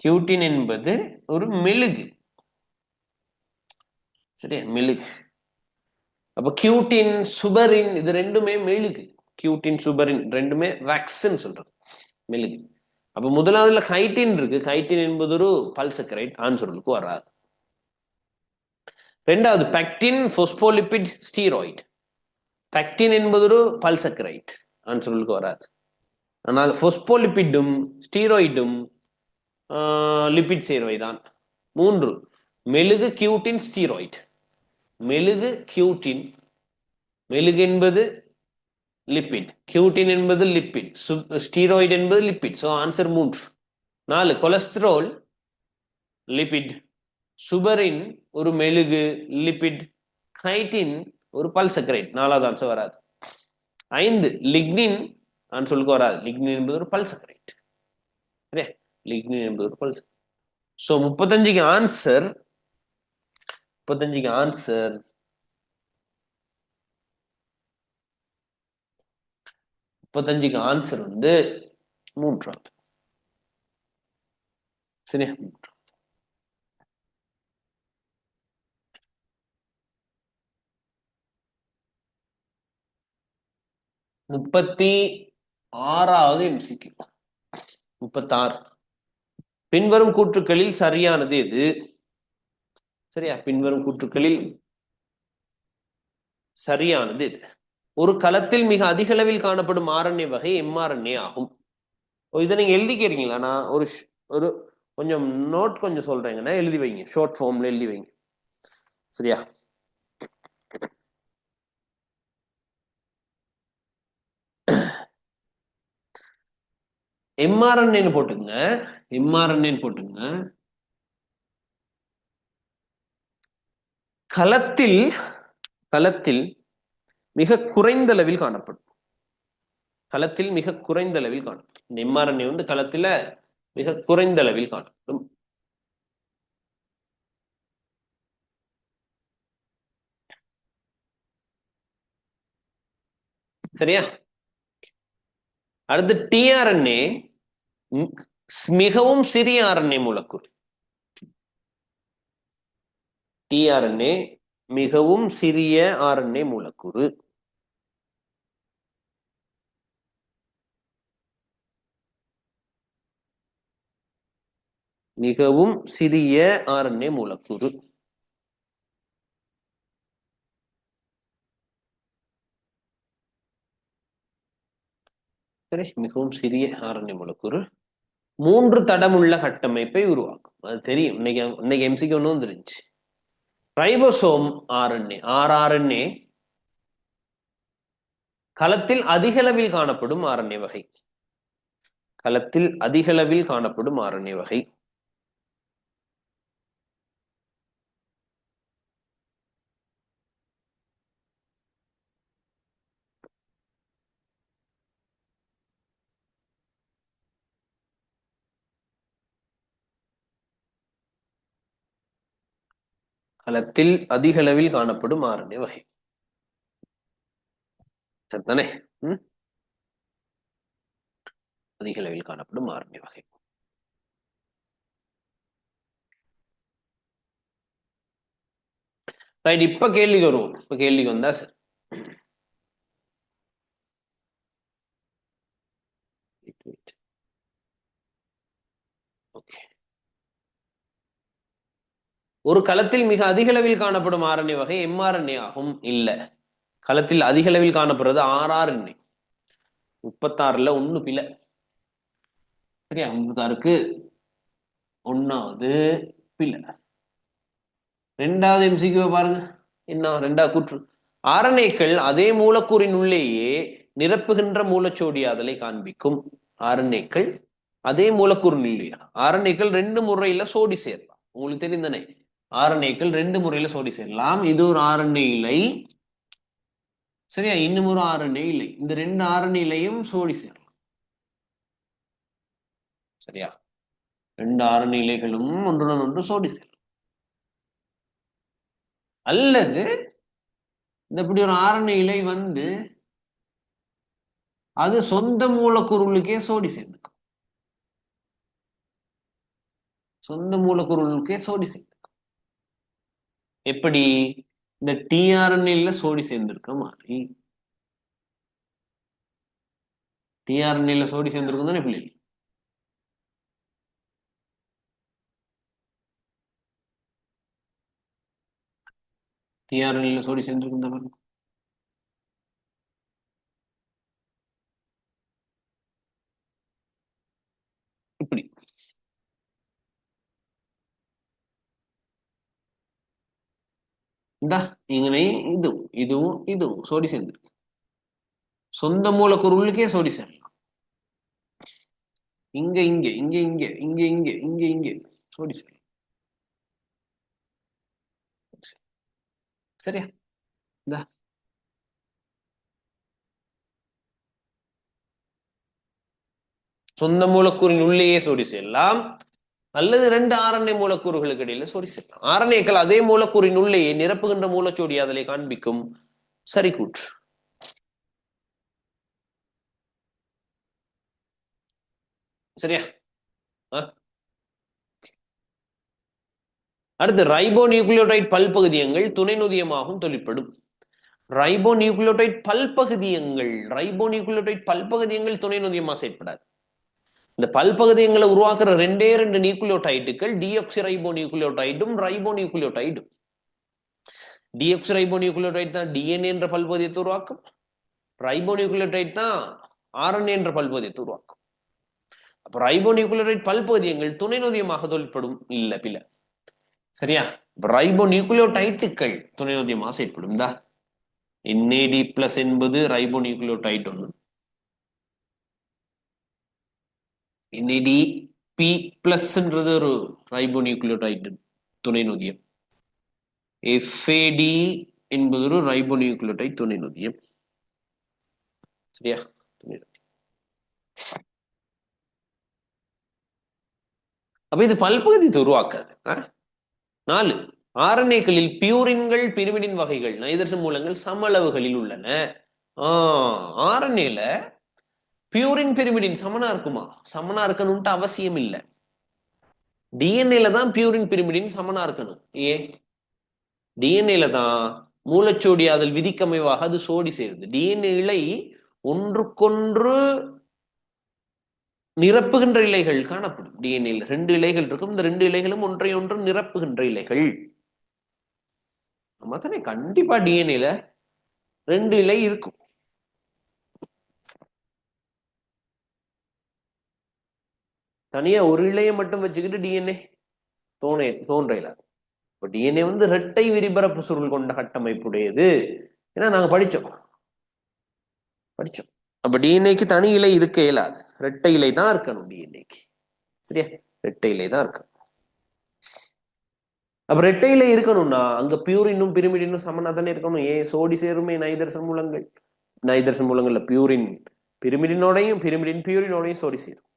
கியூட்டின் என்பது ஒரு மெழுகு. சரியா, மெழுகு. அப்ப கியூட்டின் சுபரின் இது ரெண்டுமே மெழுகு. கியூட்டின் சுபரின் ரெண்டுமே வேக்சின் சொல்றது, மெழுகு. அப்ப முதலாவதுல கைட்டின் இருக்கு. கைட்டின் என்பது ஒரு பல்சக்கரைட், ஆன்சருக்கு வராது. ரெண்டாவது பெக்டின் போஸ்போலிபிட் ஸ்டீராய்டு. பெக்டின் என்பது ஒரு பல்சக்கரைட், ஆன்சருக்கு வராது. ஆனால் போஸ்போலிபிடும் ஸ்டீராய்டும் லிபிட் சேர்வை தான். மூன்று மெழுகு, கியூட்டின், ஸ்டீராய்டு. மெழுகு, கியூட்டின். மெழுகு என்பது லிபிட், கியூட்டின் என்பது லிபிட், ஸ்டீராய்டு என்பது lipid. So answer 3. 4 cholesterol lipid, சுபரின் ஒரு மெழுகு லிபிட், கைட்டின் ஒரு பல்சக்கரைட். 4வது ஆன்சர் வராது. 5 லிக்னின், ஆன்சருக்கு வராது. லிக்னின் என்பது ஒரு பல்சக்கரைட். சரியா, லிக்னின் என்பது ஒரு பல்சக்கரைட். சோ 35க்கு ஆன்சர் 35க்கு ஆன்சர் 35க்கு ஆன்சர் வந்து 3வது. சரியா, 36வது MCQ. 36 பின்வரும் கூற்றுக்களில் சரியானது எது? சரியா, பின்வரும் கூற்றுக்களில் சரியானது எது? ஒரு களத்தில் மிக அதிக அளவில் காணப்படும் RNA வகை mRNA ஆகும். இதை நீங்க எழுதிக்கிறீங்களா? நான் ஒரு கொஞ்சம் நோட் கொஞ்சம் சொல்றேங்கன்னா எழுதி வைங்க, ஷார்ட் ஃபார்ம்ல எழுதி வைங்க. சரியா, mRNA போட்டுங்க. mRNA போட்டுங்க. களத்தில் மிக குறைந்த அளவில் காணப்படும். களத்தில் மிக குறைந்த அளவில் காணப்படும். mRNA வந்து களத்துல மிக குறைந்த அளவில் காணப்படும். சரியா, அடுத்து tRNA மிகவும் சிறிய RNA மூலக்கூறு. tRNA மிகவும் சிறிய RNA மூலக்கூறு. மிகவும் சிறிய RNA மூலக்கூறு. சரி, மிகவும் சிறிய RNA மூலக்கூறு 3 தடமுள்ள கட்டமைப்பை உருவாக்கும். அது தெரியும், இன்னைக்கு MCQ ஒன்றும் தெரிஞ்சு. ரைபோசோம் RNA, rRNA களத்தில் அதிக அளவில் காணப்படும் RNA வகை. களத்தில் அதிக அளவில் காணப்படும் RNA வகை. களத்தில் அதிக அளவில் காணப்படும் RNA வகை. சரிதானே? அதிக அளவில் காணப்படும் RNA வகை. ரைட், இப்ப கேள்விக்கு வருவோம். இப்ப கேள்விக்கு வந்தா சார், ஒரு களத்தில் மிக அதிக அளவில் காணப்படும் RNA வகை mRNA ஆகும். இல்ல, களத்தில் அதிக அளவில் காணப்படுறது rRNA. 36ல 1 பிழை. சரியா, 36க்கு 1வது பிழை. 2வது MCQ பாருங்க. என்ன 2வது கூற்று? RNAக்கள் அதே மூலக்கூறின் உள்ளேயே நிரப்புகின்ற மூலச்சோடியாதலை காண்பிக்கும். RNAக்கள் அதே மூலக்கூறின் இல்லையா? RNAக்கள் 2 முறையில சோடி சேரலாம். உங்களுக்கு தெரிந்தனே, RNAக்கள் 2 முறையில சோடி சேரலாம். இது ஒரு RNA இலை. சரியா, இன்னும் ஒரு RNA இலை. இந்த 2 RNA இலையும் சோடி சேரலாம். சரியா, 2 RNA இலைகளும் ஒன்றுடன் ஒன்று சோடி சேரலாம். அல்லது இந்த இப்படி ஒரு RNA இலை வந்து அது சொந்த மூலக்கூறுகளுக்கே சோடி சேர்ந்துக்கும். சொந்த மூலக்கூறுகளுக்கே சோடி சேர்ந்துக்கும். எப்படி இந்த டிஆர்என்ஏல சோடி சேர்ந்திருக்க மாதிரி டிஆர்என்ஏல சோடி சேர்ந்திருக்கும் தானே பிள்ளை டிஆர்என்ஏல சோடி சேர்ந்திருக்கும் தான் இப்படி இந்தா இங்கனே இதுவும் சோடி சேர்ந்திருக்கு சொந்த மூலக்கூறு உள்ளுக்கே சோடி சேரலாம் இங்க இங்க இங்க இங்க இங்க இங்க இங்க இங்க சோடி சேரலாம் சரியா இந்தா சொந்த மூலக்கூறின் உள்ளேயே சோடி சேரலாம் அல்லது ரெண்டு ஆர்என்ஏ மூலக்கூறுகளுக்கு இடையில சோடி சேரலாம் ஆர்என்ஏக்கள் அதே மூலக்கூறின் உள்ளேயே நிரப்புகின்ற மூலச்சோடி அதனை காண்பிக்கும் சரி கூற்று சரியா அடுத்து ரைபோ நியூக்ளியோடைட் பல்பகுதியங்கள் துணை நொதியமாகவும் தொழிற்படும் ரைபோ நியூக்ளியோடைட் பல்பகுதியங்கள் துணை நொதியமாக செயற்படாது இந்த பல்பகுதியங்களை உருவாக்குற ரெண்டே ரெண்டு நியூக்ளியோடைட்டுகள் டிஆக்சி ரைபோ நியூக்ளியோடைடும் ரைபோ நியூக்ளியோடைடும் டிஆக்சி ரைபோ நியூக்ளியோடைட் தான் டிஎன்ஏ என்ற பல்பகுதியத்தை உருவாக்கும் ரைபோ நியூக்ளியோடைட் தான் ஆர்என்ஏ என்ற பல்பகுதியத்தை உருவாக்கும் அப்ப ரைபோ நியூக்ளியோடைட் பல்பகுதியங்கள் துணை நொதியமாக தொழிற்படும் இல்ல பில சரியா ரைபோ நியூக்ளியோடைட்டுகள் துணை நொதியமாக செயற்படும் தான் NAD+ என்பது ரைபோ நியூக்ளியோடைட் ஒன்று NADP+ ஒரு ரைபோ நியூக்ளியோடைட் துணை நொதியம் FAD என்பது ஒரு ரைபோ நியூக்ளியோடைட் துணை நொதியம் சரியா அப்ப இது பல்பகுதியத்தை உருவாக்காது 4 ஆர்என்ஏக்களில் பியூரின்கள் பிரிமிடின் வகைகள் நைதரசன் மூலங்கள் சம அளவுகளில் உள்ளன ஆர்என்ஏல பியூரின் பிரிமிடின் சமனா இருக்குமா சமனா இருக்கணும்ட்டு அவசியம் இல்லை டிஎன்ஏல தான் பியூரின் பிரிமிடின் சமனா இருக்கணும் டிஎன்ஏல தான் மூலச்சோடியாதல் விதிக்கமைவாக அது சோடி சேருது டிஎன்ஏ இழை ஒன்றுக்கொன்று நிரப்புகின்ற இலைகள் காணப்படும் டிஎன்ஏல 2 இலைகள் இருக்கும் இந்த 2 இலைகளும் ஒன்றை ஒன்று நிரப்புகின்ற இலைகள் தானே கண்டிப்பா டிஎன்ஏல 2 இலை இருக்கும் தனியா ஒரு இலையை மட்டும் வச்சுக்கிட்டு டிஎன்ஏ தோன்ற இல்லாது இப்போ டிஎன்ஏ வந்து இரட்டை விரிபரப்பு சுருள் கொண்ட கட்டமைப்புடையது ஏன்னா நாங்க படிச்சோம் அப்ப டிஎன்ஏக்கு தனி இலை இருக்க இயலாது இரட்டை இலை தான் இருக்கணும் டிஎன்ஏக்கு சரியா இரட்டை இலை தான் இருக்கணும் அப்ப ரெட்டை இலை இருக்கணும்னா அங்க பியூரினும் பிரிமிடினும் சமனா தானே இருக்கணும் சோடி சேருமே நைதரசன் மூலங்கள்ல பியூரின் பிரிமிடினோடையும் பிரிமிடின் பியூரினோடையும் சோடி சேரும்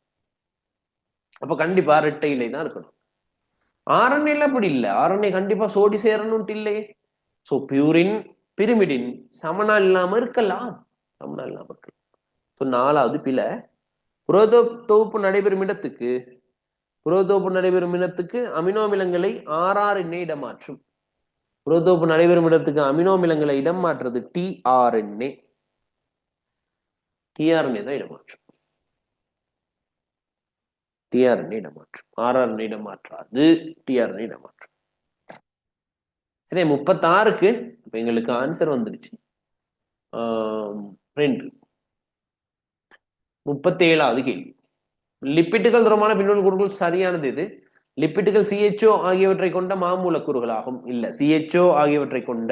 அப்ப கண்டிப்பா ரெட்டை இலை தான் இருக்கணும் ஆர்என்ஏல அப்படி இல்லை ஆர்என்ஏ கண்டிப்பா சோடி சேரணும்ட்டு இல்லையே சோ பியூரின் பிரிமிடின் சமனா இல்லாம இருக்கலாம் சோ 4வது பில புரோத தொகுப்பு நடைபெறும் இடத்துக்கு அமினோ அமிலங்களை RRNA இடமாற்றும் புரோதோப்பு நடைபெறும் இடத்துக்கு அமினோ அமிலங்களை இடம் மாற்றுறது tRNA தான் இடமாற்றும் RRNA இடமாற்றாது tRNA இடமாற்றும் சரி 36க்கு இப்ப எங்களுக்கு ஆன்சர் வந்துருச்சு 2 37வது கேள்வி லிப்பிட்டுகள் தொடர்பான பின்னணி கூறுகள் சரியானது இது லிப்பிட்டுகள் CHO ஆகியவற்றை கொண்ட மாமூலக்கூறுகளாகும் இல்ல CHO ஆகியவற்றை கொண்ட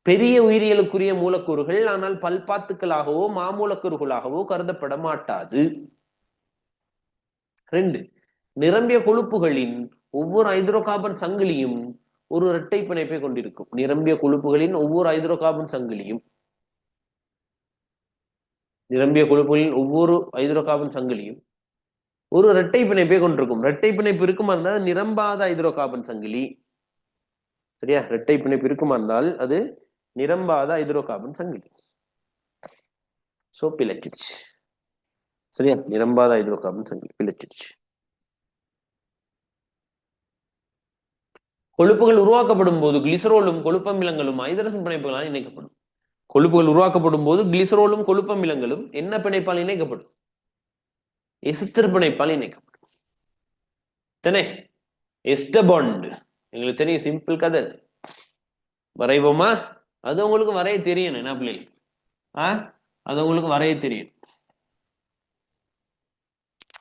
பெரிய உயிரியலுக்குரிய மூலக்கூறுகள் ஆனால் பல்பாத்துக்களாகவோ மாமூலக்கூறுகளாகவோ கருதப்பட மாட்டாது 2 நிரம்பிய கொழுப்புகளின் ஒவ்வொரு ஹைட்ரோகார்பன் சங்கிலியும் ஒரு இரட்டை பிணைப்பை கொண்டிருக்கும் நிரம்பிய கொழுப்புகளின் ஒவ்வொரு ஹைட்ரோகார்பன் சங்கிலியும் ஒரு இரட்டை பிணைப்பை கொண்டிருக்கும் இரட்டை பிணைப்பு இருக்குமா இருந்தால் நிரம்பாத ஹைட்ரோகார்பன் சங்கிலி சரியா இரட்டை பிணைப்பு இருக்குமா இருந்தால் அது நிரம்பாத ஹைட்ரோகார்பன் சங்கிலி சோ பிழைச்சிருச்சு சரியா நிரம்பாத ஹைட்ரோகார்பன் சங்கிலி பிழைச்சிருச்சு கொழுப்புகள் உருவாக்கப்படும் போது கிளிசரோலும் கொழுப்பமிலங்களும் ஐதரசன் பிணைப்புகளால் இணைக்கப்படும். கொழுப்புகள் உருவாக்கப்படும் போது கிளிசரோலும் கொழுப்பமிலங்களும் என்ன பிணைப்பால் இணைக்கப்படும்? எசுத்தர் பிணைப்பால் இணைக்கப்படும். தானே? எஸ்டர் பாண்ட் எங்களுக்கு தெரியும், சிம்பிள் கதை. வரைவோமா? அது உங்களுக்கு வரைய தெரியணும் என்ன பிள்ளைகள்? அது உங்களுக்கு வரைய தெரியும்.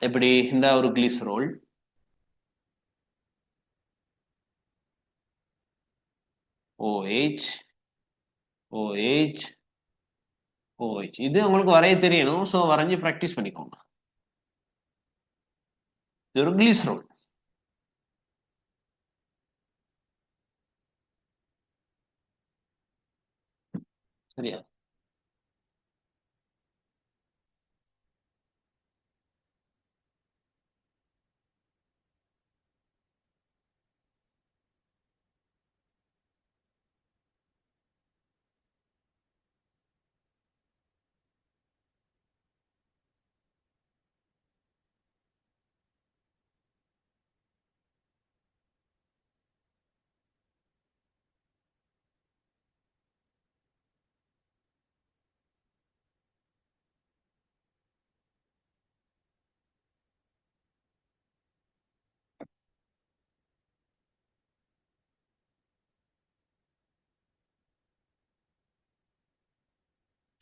எப்படி? இந்த ஒரு கிளிசரோல், OH OH OH, இது உங்களுக்கு வரைய தெரியணும். ஸோ வரைஞ்சி ப்ராக்டிஸ் பண்ணிக்கோங்க. இது ஒரு கிளிசரோல். சரியா?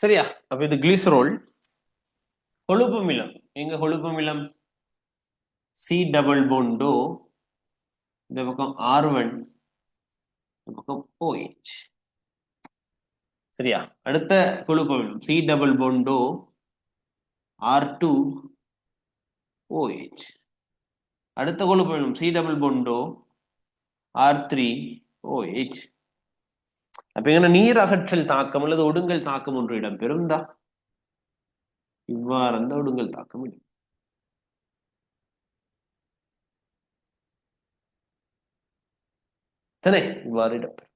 சரியா? அப்ப இது கிளிசரோல். கொழுப்பமிலம் எங்க? கொழுப்பமிலம் C டபுள் போண்டோ, இந்த பக்கம் R1, இந்த பக்கம் OH. சரியா? அடுத்த கொழுப்பமிலம் C double Bondo R2 OH. அடுத்த கொழுப்பமிலம் C double Bondo R3 OH. அப்ப எங்க நீர் அகற்றல் தாக்கம் அல்லது ஒடுங்கல் தாக்கம் ஒன்று இடம்பெறும். இவ்வாறு அந்த ஒடுங்கல் தாக்கம் இடும். தானே? இவ்வாறு இடம்பெறும்.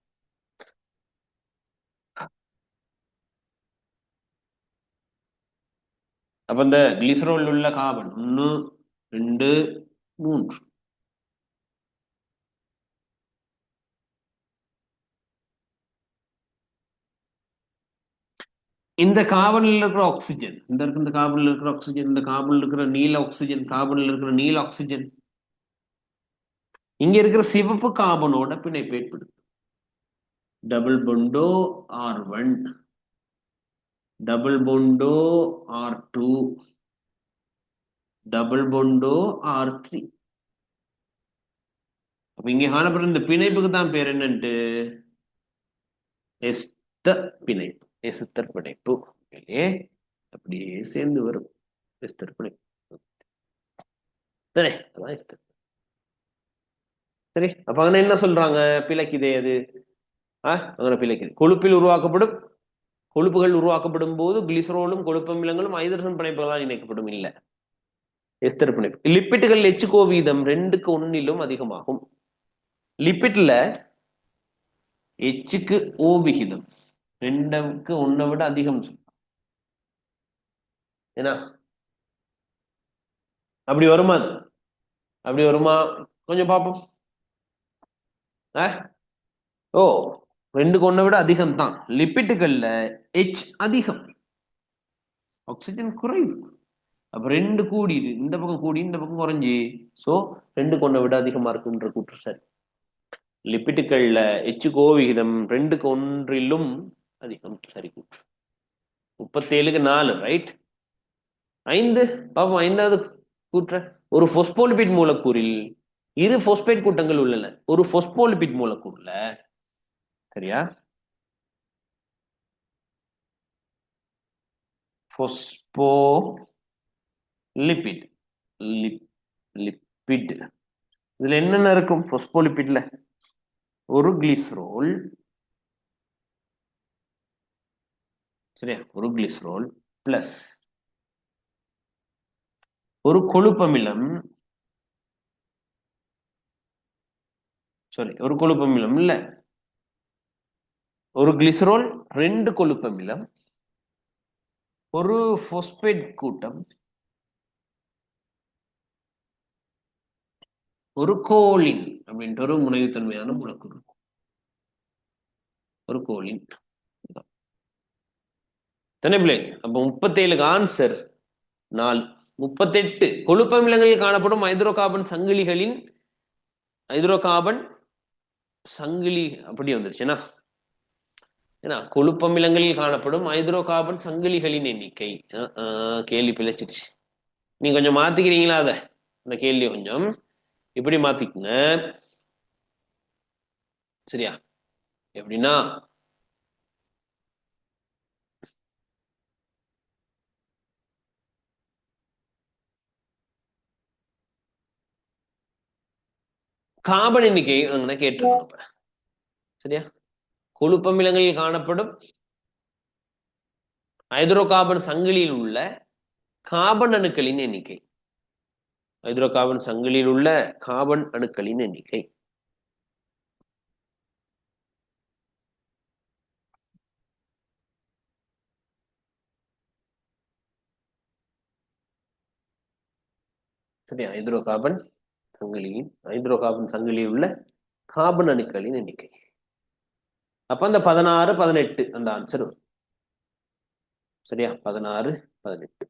அப்ப இந்த கிளிசரோல் உள்ள கார்பன் 1 2 3, இந்த கார்பனில் இருக்கிற ஆக்சிஜன், இந்த கார்பனில் இருக்கிற ஆக்சிஜன், இந்த கார்பனில் இருக்கிற நீல ஆக்சிஜன், கார்பனில் இருக்கிற நீல ஆக்சிஜன் இங்க இருக்கிற சிவப்பு கார்பனோட பிணைப்பு ஏற்படுத்தும். டபுள் பொண்டோ R1, டபுள் பொண்டோ R2, டபுள் பொண்டோ R3. அப்ப இங்க காணப்படுற இந்த பிணைப்புக்கு தான் பேர் என்னன்ட்டு எஸ்தர் பிணைப்பு. எசுத்தர் பிணைப்பு அப்படியே சேர்ந்து வரும். எஸ்தர் பிணைப்பு. சரி, அதான் எஸ்தர். சரி, அப்ப அங்க என்ன சொல்றாங்க? பிழைக்குதே அது. அங்கே பிழைக்குது. கொழுப்பில் உருவாக்கப்படும் கொழுப்புகள் உருவாக்கப்படும் போது கிளிசரோலும் கொழுப்பமிலங்களும் ஐதரசன் பிணைப்புகளால் இணைக்கப்படும். இல்ல, எஸ்தர் பிணைப்பு. லிப்பிட்டுகள் HCO வீதம் 2:1 அதிகமாகும். லிப்பிட்ல Hக்கு O விகிதம் 2:1 விட அதிகம். ஏன்னா அப்படி வருமா? அப்படி வருமா? கொஞ்சம் பார்ப்போம். ஓ, 2:1 விட அதிகம் தான். லிப்பிட்டுகள்ல H அதிகம், ஆக்சிஜன் குறைவு. அப்ப 2 கூடிது, இந்த பக்கம் கூடி இந்த பக்கம் குறைஞ்சி. சோ 2:1 விட அதிகமா இருக்குன்ற கூற்று சரி. லிப்பிட்டுகள்ல HCO விகிதம் 2:1 அதிகம். சரி கூற்று. 37க்கு 4, ரைட். 5 பாப்போம். 5வது கூற்ற. ஒரு போஸ்போலிபிட் மூலக்கூறில் 2 போஸ்பேட் கூட்டங்கள் உள்ளன. ஒரு போஸ்போலிபிட் மூலக்கூறுல, சரியா, போஸ்போலிபிட் லிப்பிட் இதுல என்னென்ன இருக்கும்? போஸ்போலிபிட்ல ஒரு கிளிசரோல், சரியா, ஒரு கிளிசரோல் பிளஸ் ஒரு கொழுப்பமிலம், சாரி, ஒரு கொழுப்பமிலம் இல்ல, ஒரு கிளிசரோல், 2 கொழுப்பமிலம், ஒரு போஸ்பேட் கூட்டம், ஒரு கோலின் அப்படின்ட்டு ஒரு முனைவுத்தன்மையான மூலக்கூறு. ஒரு கோலின். பிள்ளை அப்ப 37க்கு ஆன்சர் 4. 38 கொழுப்பமிலங்களில் காணப்படும் ஹைட்ரோகார்பன் சங்கிலிகளின் ஹைட்ரோகார்பன் சங்கிலி அப்படி வந்துருச்சுன்னா ஏன்னா கொழுப்பமிலங்களில் காணப்படும் ஹைட்ரோகார்பன் சங்கிலிகளின் எண்ணிக்கை கேள்வி பிழைச்சிருச்சு. நீங்க கொஞ்சம் மாத்திக்கிறீங்களா? அத அந்த கேள்வி கொஞ்சம் இப்படி மாத்திக்குங்க. சரியா? எப்படின்னா கார்பன் எண்ணிக்கை அங்கே கேட்டிருக்கோம். சரியா? கொழுப்பமிலங்களில் காணப்படும் ஹைட்ரோகார்பன் சங்கிலியில் உள்ள கார்பன் அணுக்களின் எண்ணிக்கை. ஹைட்ரோகார்பன் சங்கிலியில் உள்ள கார்பன் அணுக்களின் எண்ணிக்கை. சரியா? ஹைட்ரோகார்பன் சங்கிலியில் உள்ள கார்பன் அணுக்களின் எண்ணிக்கை. அப்ப அந்த 16, 18 அந்த ஆன்சர் வரும். சரியா? 16, 18.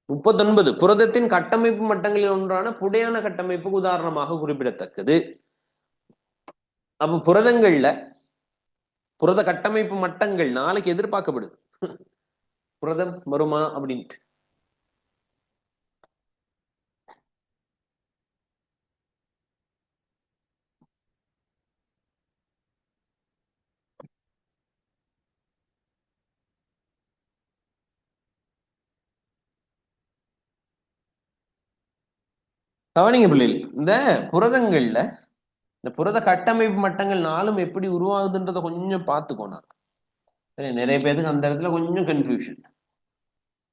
முப்பத்தொன்பது புரதத்தின் கட்டமைப்பு மட்டங்களில் ஒன்றான புடையான கட்டமைப்புக்கு உதாரணமாக குறிப்பிடத்தக்கது. அப்ப புரத கட்டமைப்பு மட்டங்கள் நாளைக்கு எதிர்பார்க்கப்படுது. புரதம் வருமா அப்படின்ட்டு. கவனிங்க பிள்ளைகள், இந்த புரதங்கள்ல இந்த புரத கட்டமைப்பு மட்டங்கள் நாளும் எப்படி உருவாகுதுன்றதை கொஞ்சம் பார்த்துக்கோனா. சரி, நிறைய பேருக்கு அந்த இடத்துல கொஞ்சம் கன்ஃபியூஷன்.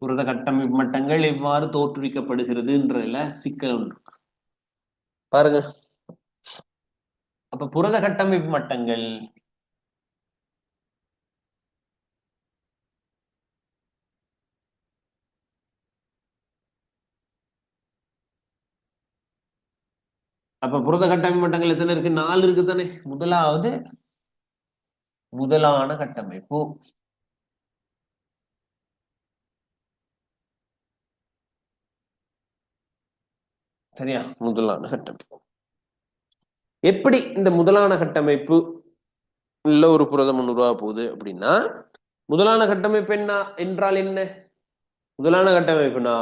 புரத கட்டமைப்பு மட்டங்கள் எவ்வாறு தோற்றுவிக்கப்படுகிறதுன்றதுல சிக்கல் ஒன்று இருக்கு பாருங்க. அப்ப புரத கட்டமைப்பு மட்டங்கள் அப்ப புரத கட்டமைப்பு மட்டங்கள் எத்தனை இருக்கு? 4 இருக்கு தானே. முதலாவது முதலான கட்டமைப்பு. சரியா? முதலான கட்டமைப்பு. எப்படி இந்த முதலான கட்டமைப்பு உள்ள ஒரு புரதம் உருவாக போகுது அப்படின்னா, முதலான கட்டமைப்பு என்ன என்றால் என்ன? முதலான கட்டமைப்புனா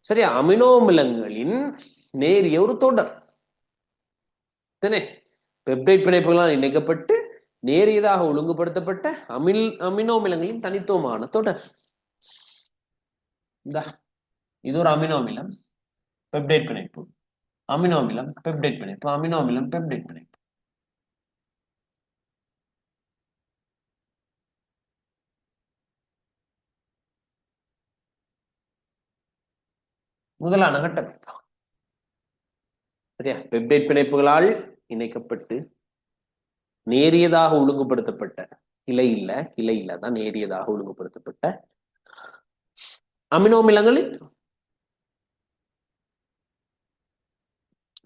சரியா அமினோ அமிலங்களின் நேரிய ஒரு தொடர். பெப்டைட் பிணைப்புகளால் இணைக்கப்பட்டு நேரியதாக ஒழுங்குபடுத்தப்பட்ட அமினோ அமிலங்களின் தனித்துவமான தொடர். இது ஒரு அமினோ அமிலம் பெப்டைட் பிணைப்பு, அமினோ அமிலம் பெப்டைட் பிணைப்பு, அமினோ அமிலம் பெப்டைட் பிணைப்பு. முதலான கட்டமைப்பு. சரியா? பெப்டைட் பிணைப்புகளால் இணைக்கப்பட்டு நேரியதாக ஒழுங்குபடுத்தப்பட்ட கிளை இல்ல தான் நேரியதாக ஒழுங்குபடுத்தப்பட்ட அமினோ அமிலங்களில்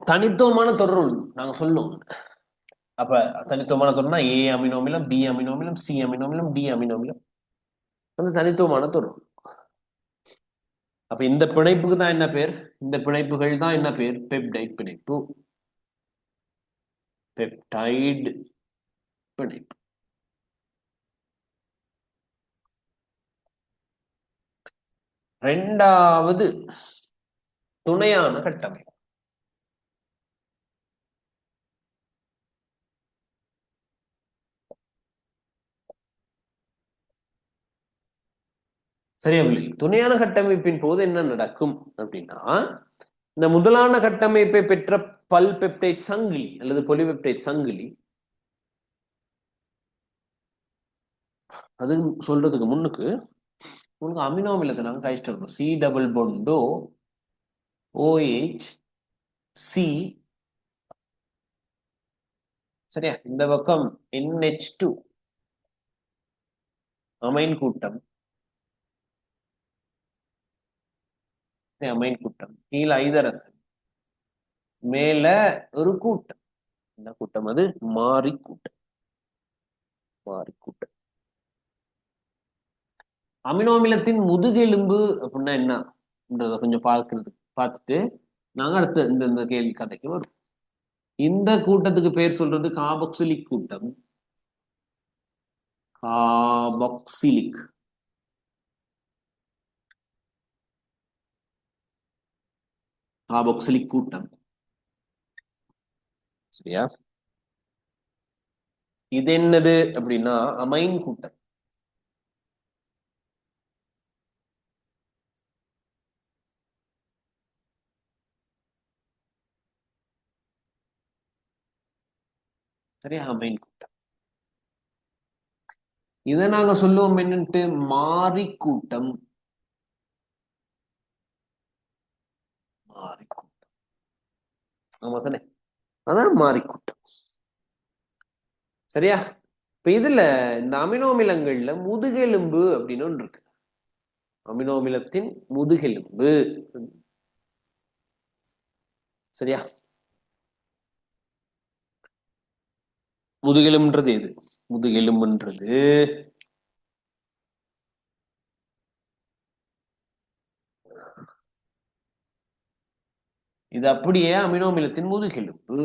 தனித்துவமான தொடர் ஒழுங்கு நாங்க சொல்லுவோம். அப்ப தனித்துவமான தொடர்னா ஏ அமினோ அமிலம், பி அமினோ அமிலம், சி அமினோ அமிலம், டி அமினோ அமிலம், அந்த தனித்துவமான தொடர். அப்ப இந்த பிணைப்புக்கு தான் என்ன பேர்? இந்த பிணைப்புகள் தான் என்ன பேர்? பெப்டைட் பிணைப்பு. பெப்டைடு பிணைப்பு. இரண்டாவது துணையான கட்டமைப்பு. சரியா பிள்ளை? துணையான கட்டமைப்பின் போது என்ன நடக்கும் அப்படின்னா, இந்த முதலான கட்டமைப்பை பெற்ற பல் பெப்டைட் சங்கிலி அல்லது பொலிபெப்டைட் சங்கிலி, அது சொல்றதுக்கு முன்னுக்கு உங்களுக்கு அமினோ அமிலத்தை நாங்கள் கழிச்சிட்டு இருக்கோம். சி டபுள் பொண்டோ OH சி. சரியா? இந்த பக்கம் NH2 அமைன் கூட்டம் அமைன் கூட்டம், கீழே ஐதரசன், மேல ஒரு கூட்டம். என்ன கூட்டம் அது? மாறி கூட்டம். மாறி கூட்டம். அமினோ அமிலத்தின் முதுகெலும்பு அப்படின்னா என்னன்றத கொஞ்சம் பார்த்துட்டு நாங்க அடுத்த இந்த கேள்வி கதைக்கு வரும். இந்த கூட்டத்துக்கு பேர் சொல்றது கார்பாக்சிலிக் கூட்டம். கார்பாக்சிலிக். கார்பாக்சிலிக் கூட்டம். சரியா? இது என்னது அப்படின்னா அமைன் கூட்டம். சரியா? அமைன் கூட்டம். இதை நாங்க சொல்லுவோம் என்னன்ட்டு மாறி கூட்டம். மாறி கூட்டம். ஆமா தானே? அதான் மாறி கூட்டம். சரியா? இப்ப இதுல இந்த அமினோ அமிலங்கள்ல முதுகெலும்பு அப்படின்னு ஒன்று இருக்கு. அமினோ அமிலத்தின் முதுகெலும்பு. சரியா? முதுகெலும்புன்றது எது? முதுகெலும்புன்றது இது அப்படியே அமினோ அமிலத்தின் முதுகெலும்பு.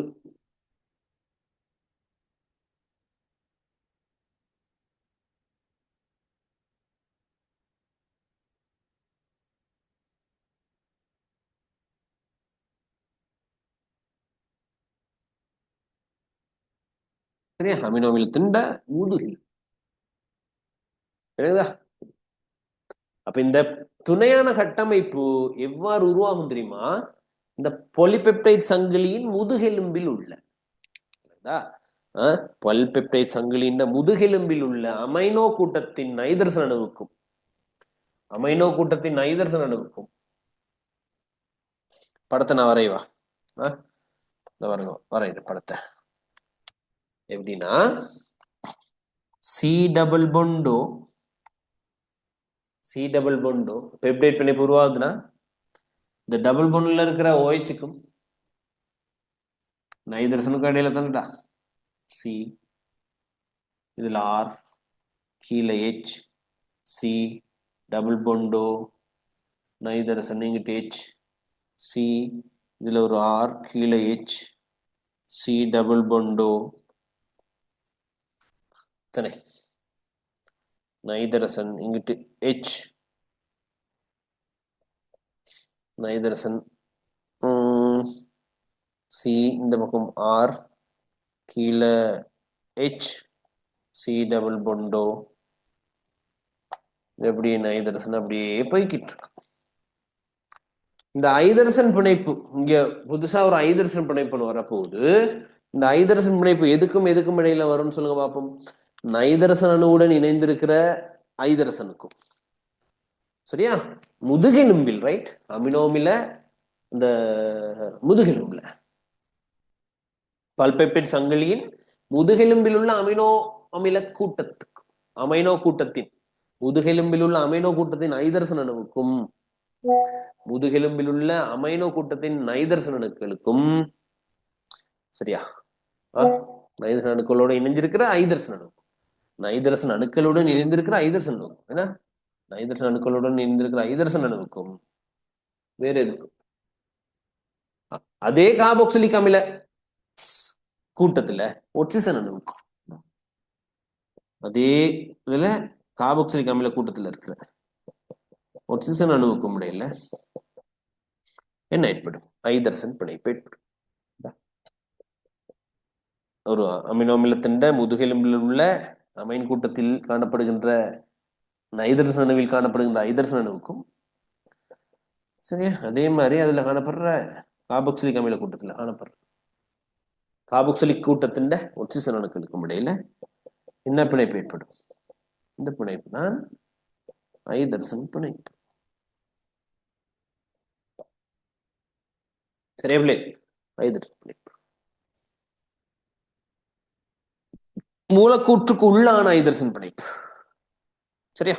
சரியா? அமினோ அமிலத்தின் முதுகெலும்பு. சரிதா? அப்ப இந்த துணையான கட்டமைப்பு எவ்வாறு உருவாகும் தெரியுமா? இந்த பாலிபெப்டைட் சங்கிலியின் முதுகெலும்பில் உள்ள பாலிபெப்டைட் சங்கிலியின் முதுகெலும்பில் உள்ள அமைனோ கூட்டத்தின் நைதரசன் அணுவுக்கும் படத்தை நான் வரைவா வரைது படத்தை எப்படின்னா சி டபுள் பொண்டோ பெப்டைட் பிணைப்பு உருவாகுதுன்னா இந்த டபுள் பொண்ட்ல இருக்கிற ஓஹெச்சுக்கும் நைதரசனுக்கும் இடையில தானடா சி, இதுல ஆர், கீழே ஹெச், சி டபுள் பொண்டோ நைதரசன் இங்கிட்டு ஹெச், சி இதுல ஒரு ஆர், கீழே ஹெச், சி டபுள் பொண்டோ தானே நைதரசன் இங்கிட்டு ஹெச், நைதரசன் சி இந்த பக்கம் ஆர், கீழே ஹெச், சி டபுள் பொண்டோ எப்படி நைதரசன் அப்படியே போய்கிட்டு இருக்கு. இந்த ஐதரசன் பிணைப்பு இங்க புதுசா ஒரு ஐதரசன் பிணைப்பு வரப்போகுது. இந்த ஐதரசன் பிணைப்பு எதுக்கும் இடையில வரும்னு சொல்லுங்க பார்ப்போம். நைதரசன் அணுவுடன் இணைந்திருக்கிற ஐதரசனுக்கும். சரியா? முதுகெலும்பில், ரைட்? அமினோமில இந்த முதுகெலும்புல பல்பெப்டைட் சங்கிலியின் முதுகெலும்பில் உள்ள அமினோ அமில கூட்டத்துக்கும் அமைனோ கூட்டத்தின் முதுகெலும்பில் உள்ள அமைனோ கூட்டத்தின் ஐதரசன் அணுவுக்கும் முதுகெலும்பில் உள்ள அமைனோ கூட்டத்தின் நைதரசன் அணுக்களுக்கும் சரியா நைதரசன் அணுக்களோட இணைஞ்சிருக்கிற ஐதரசன் அணுக்கும் நைதரசன் அணுக்களுடன் இணைந்திருக்கிற ஐதரசன் அணுக்கும் ஏன்னா நைதரசன் அணுக்களுடன் இணைந்திருக்கிற ஐதரசன் அணுவுக்கும் வேற எதுக்கும் அதே கார்பாக்சிலிக் அமில கூட்டத்துல ஒட்சிசன் அணுவுக்கும் அதே இதுல கார்பாக்சிலிக் அமில கூட்டத்துல இருக்கிற ஒட்சிசன் அணுவுக்கும் இடையில என்ன ஏற்படும்? ஐதரசன் பிணைப்பு ஏற்படும். ஒரு அமினோ அமிலத்தின் முதுகெலும்பில் உள்ள அமைன் கூட்டத்தில் காணப்படுகின்ற நைதரசன் அணுவில் காணப்படுகின்ற ஐதரசன் அணுவுக்கும் சரியா அதே மாதிரி அதுல காணப்படுற கார்பாக்சிலிக் அமில கூட்டத்தில் காணப்படுற கார்பாக்சிலிக் கூட்டத்தின் ஒட்சிசன் அணுக்களுக்கும் இடையில என்ன பிணைப்பு ஏற்படும்? இந்த பிணைப்பு தான் ஐதரசன் பிணைப்பு. சரியா? ஐதரசன் பிணைப்பு மூலக்கூற்றுக்கு உள்ளான ஐதரசன் பிணைப்பு. சரியா?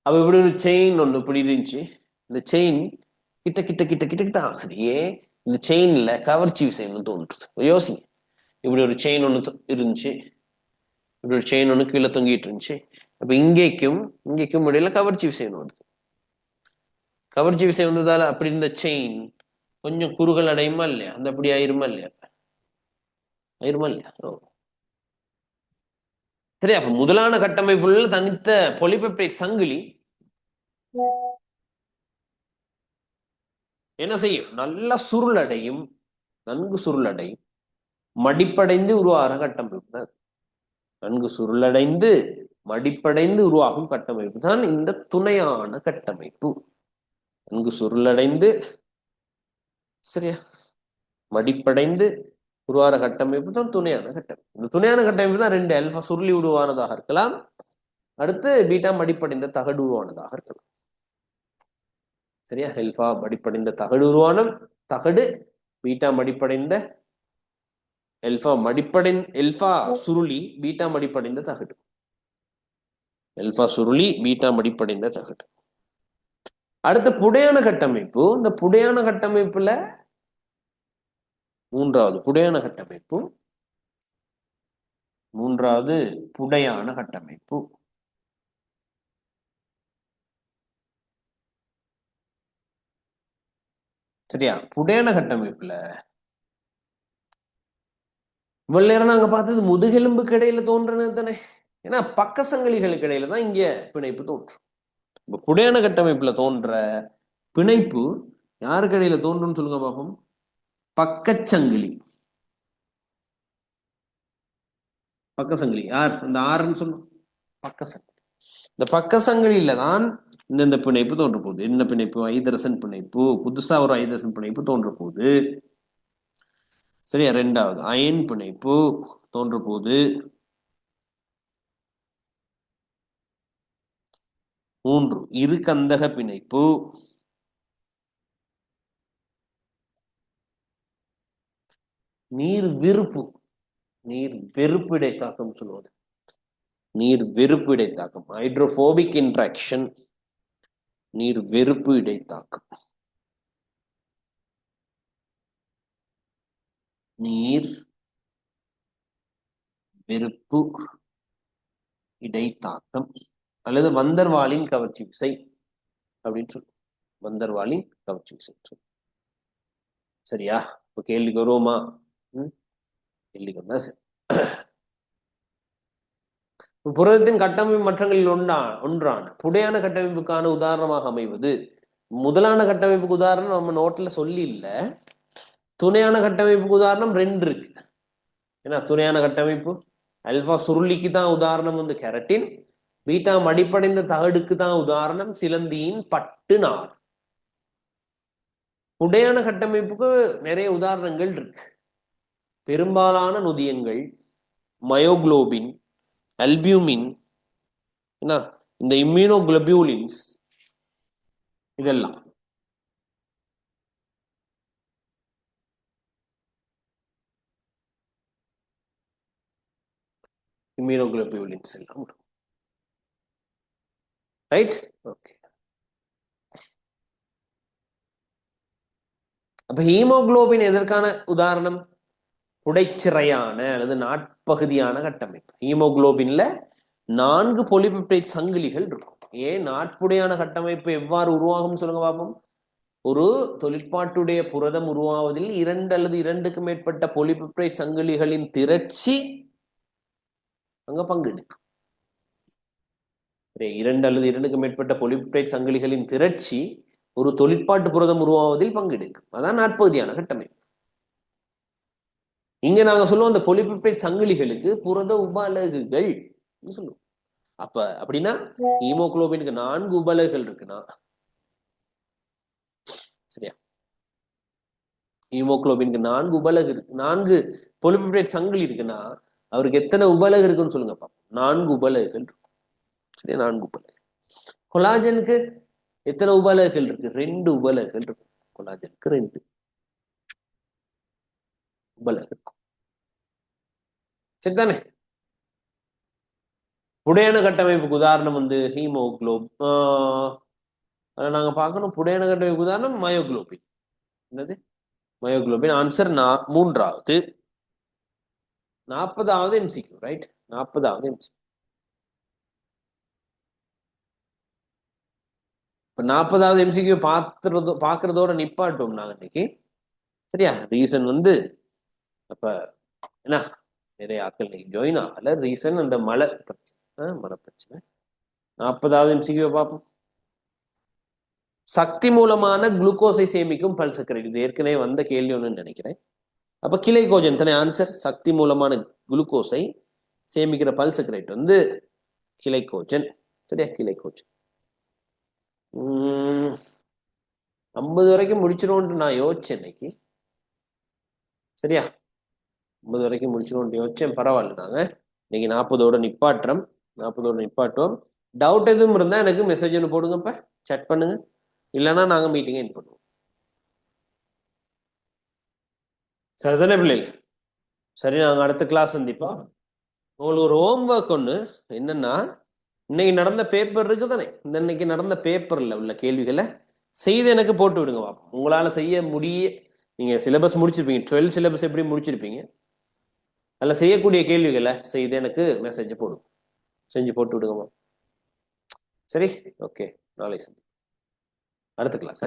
அப்ப இப்படி ஒரு செயின் ஒண்ணு இப்படி இருந்துச்சு. இந்த செயின் கிட்ட கிட்ட கிட்ட கிட்ட கிட்ட ஆகுது. ஏன்? இந்த செயின்ல கவர்ச்சி விசைன்னு தோன்றுது. யோசிங்க, இப்படி ஒரு செயின் ஒன்று இருந்துச்சு, இப்படி ஒரு செயின் ஒன்று கீழே தொங்கிட்டு இருந்துச்சு. அப்ப இங்கேக்கும் இடையில கவர்ச்சி விசைன்னு வருது. கவர்ச்சி விசை வந்ததால அப்படி இருந்த செயின் கொஞ்சம் குறுகல் அடையுமா இல்லையா? அந்த அப்படி ஆயிருமா இல்லையா? ஆயிருமா இல்லையா? சரி, அப்ப முதலான கட்டமைப்புள்ள தனித்த பொலிபெப்டைட் சங்கிலி என்ன செய்யும்? நல்ல சுருளடையும், நன்கு சுருளடையும், மடிப்படைந்து உருவாகிற கட்டமைப்பு தான். நன்கு சுருளடைந்து மடிப்படைந்து உருவாகும் கட்டமைப்பு தான் இந்த துணையான கட்டமைப்பு. நன்கு சுருளடைந்து, சரியா, மடிப்படைந்து உருவாகிற கட்டமைப்பு தான் துணையான கட்டமைப்பு. இந்த துணையான கட்டமைப்பு தான் 2 ஆல்பா சுருளி உருவானதாக இருக்கலாம், அடுத்து பீட்டா மடிப்படைந்த தகடு உருவானதாக இருக்கலாம். சரியா, ஆல்பா மடிப்படைந்த தகடு உருவானம், தகடு, பீட்டா மடிப்படைந்த எல்பா சுருளி, பீட்டா மடிப்படைந்த தகடு. எல்பா சுருளி, பீட்டா மடிப்படைந்த தகடு. அடுத்த புடையான கட்டமைப்பு. இந்த புடையான கட்டமைப்புல மூன்றாவது புடையான கட்டமைப்பு, மூன்றாவது புடையான கட்டமைப்பு. சரியா, புடையான கட்டமைப்புல இவ்வளவு நேரம் நாங்க பார்த்தது முதுகெலும்புக்கு இடையில தோன்றது தானே. ஏன்னா பக்க சங்கிலிகளுக்கு இடையில தான் இங்க பிணைப்பு தோன்றும். இப்ப புடையான கட்டமைப்புல தோன்ற பிணைப்பு யாருக்கு இடையில தோன்றும் சொல்லுங்க பாப்போம். பக்கச்சங்கிலி. பக்கசங்கிலி யார்? இந்த ஆறுன்னு சொல்லும் பக்கசங்கிலி. இந்த பக்கசங்கிலியில தான் இந்த பிணைப்பு தோன்ற போகுது. என்ன பிணைப்பு? ஐதரசன் பிணைப்பு. புதுசா ஒரு ஐதரசன் பிணைப்பு தோன்ற போகுது. சரியா, ரெண்டாவது அயன் பிணைப்பு தோன்ற போகுது. மூன்று இரு கந்தக பிணைப்பு. நீர் விருப்பு, நீர் வெறுப்பு இடைத்தாக்கம் சொல்லுவது. நீர் வெறுப்பு இடைத்தாக்கம், ஹைட்ரோபோபிக் இன்ட்ராக்ஷன், நீர் வெறுப்பு இடைத்தாக்கம். நீர் வெறுப்பு இடைத்தாக்கம் அல்லது வந்தர்வாலின் கவர்ச்சி விசை அப்படின்னு சொல்லுவோம். வந்தர்வாலின் கவர்ச்சி விசை. சரியா, இப்ப கேள்விக்கு வருவோமா? கேள்விக்கு வந்தா சரி. புரதத்தின் கட்டமைப்பு மற்றங்களில் ஒன்றான புடையான கட்டமைப்புக்கான உதாரணமாக அமைவது. முதலான கட்டமைப்புக்கு உதாரணம் நம்ம நோட்ல சொல்லி இல்ல. துணையான கட்டமைப்புக்கு உதாரணம் 2 இருக்கு. ஏன்னா துணையான கட்டமைப்பு அல்பா சுருளிக்கு தான் உதாரணம் வந்து கெரட்டின், பீட்டா மடிப்படைந்த தகடுக்கு தான் உதாரணம் சிலந்தியின் பட்டு நார். புடையான கட்டமைப்புக்கு நிறைய உதாரணங்கள் இருக்கு. பெரும்பாலான நொதியங்கள், மயோகுளோபின், அல்பியூமின், என்ன இந்த இம்யூனோகுளோபியூலின்ஸ், இதெல்லாம் இம்யூனோகுளோபியூலின்ஸ் எல்லாம். Right, okay. அப்ப ஹீமோகுளோபின் எதற்கான உதாரணம்? புடைச்சிறையான அல்லது நாட்பகுதியான கட்டமைப்பு. ஹீமோகுளோபின்ல 4 பொலிபெப்டைட் சங்கிலிகள் இருக்கும். ஏன் நாட்புடையான கட்டமைப்பு எவ்வாறு உருவாகும் சொல்லுங்க பாப்போம். ஒரு தொழிற்பாட்டுடைய புரதம் உருவாவதில் 2 அல்லது 2க்கு மேற்பட்ட பொலிபெப்டைட் சங்கிலிகளின் திரட்சி அங்க பங்கெடுக்கும். 2 அல்லது 2க்கு மேற்பட்ட பொலிபெப்டைட் சங்கிலிகளின் திரட்சி ஒரு தொழிற்பாட்டு புரதம் உருவாவதில் பங்கெடுக்கும். அதான் நாட்பகுதியான கட்டமைப்பு. இங்க நாங்க சொல்லுவோம் அந்த பொலிபெப்டைட் சங்கிலிகளுக்கு புரத உப அலகுகள் சொல்லுவோம். அப்ப அப்படின்னா ஹீமோகுளோபினுக்கு 4 உப அலகுகள் இருக்குன்னா, சரியா, ஹீமோகுளோபினுக்கு 4 உப அலகு இருக்கு, 4 பொலிபெப்டைட் சங்கிலி இருக்குன்னா அவருக்கு எத்தனை உப அலகு இருக்குன்னு சொல்லுங்க பாப்போம். 4 உப அலகுகள் இருக்கும். சரியா, 4 உப அலகு. கொலாஜனுக்கு எத்தனை உப அலகுகள் இருக்கு? 2 உப அலகுகள் இருக்கும். கொலாஜனுக்கு 2 உப அலகு இருக்கும். சரிதானே? புடையான கட்டமைப்புக்கு உதாரணம் வந்து ஹீமோகுளோப் அதில் நாங்கள் பார்க்கணும் புடையணக்கட்டமைப்புக்கு உதாரணம் மயோகுளோபின். என்னது மயோகுளோபின்? ஆன்சர் மூன்றாவது. 40வது எம்சிக்யூ. ரைட், 40வது எம்சிக்யூ. இப்போ 40வது எம்சிக்யூ பார்க்கறதோட நிப்பாட்டோம் நாங்கள் இன்னைக்கு. சரியா? ரீசன் வந்து அப்ப என்ன நிறைய ஆட்கள் இன்னைக்கு ஜாயின் ஆகல. ரீசன் அந்த மழை பிரச்சனை. மழை பிரச்சனை. 40வது எம்சிக்யூ பார்ப்போம். சக்தி மூலமான குளுக்கோஸை சேமிக்கும் பல்சக்கரைட். இது ஏற்கனவே வந்த கேள்வி ஒன்று நினைக்கிறேன். அப்ப கிளைகோஜன் தானே ஆன்சர். சக்தி மூலமான குளுக்கோஸை சேமிக்கிற பல்சக்கரைட் வந்து கிளைகோஜன். சரியா? கிளைகோஜன். 50 வரைக்கும் முடிச்சிடும்னு நான் யோசிச்சேன் இன்னைக்கு. சரியா? 50 வரைக்கும் முடிச்சிடும்னு யோசிச்சேன். பரவாயில்ல, நாங்க இன்னைக்கு 40ஓட நிப்பாட்டுவோம். டவுட் எதுவும் இருந்தா எனக்கு மெசேஜ் ஒன்று போடுங்கப்ப, செக் பண்ணுங்க. இல்லைன்னா நாங்க மீட்டிங்கை என் பண்ணுவோம். சரிதானே பிள்ளைகள்? சரி, நாங்க அடுத்த கிளாஸ் சந்திப்போம். உங்களுக்கு ஒரு ஹோம்ஒர்க் ஒன்று என்னன்னா, இன்னைக்கு நடந்த பேப்பர் இருக்கு தானே, இந்த இன்னைக்கு நடந்த பேப்பர்ல உள்ள கேள்விகளை செய்து எனக்கு போட்டு விடுங்க பாப்போம். உங்களால செய்ய முடிய, நீங்க சிலபஸ் முடிச்சிருப்பீங்க, 12 சிலபஸ் எப்படி முடிச்சிருப்பீங்க, அதில் செய்யக்கூடிய கேள்விகளை செய்து எனக்கு மெசேஜ் போடுங்க, செஞ்சு போட்டு விடுங்கம்மா. சரி, ஓகே, நாளை சந்தி அடுத்த கிளாஸ்.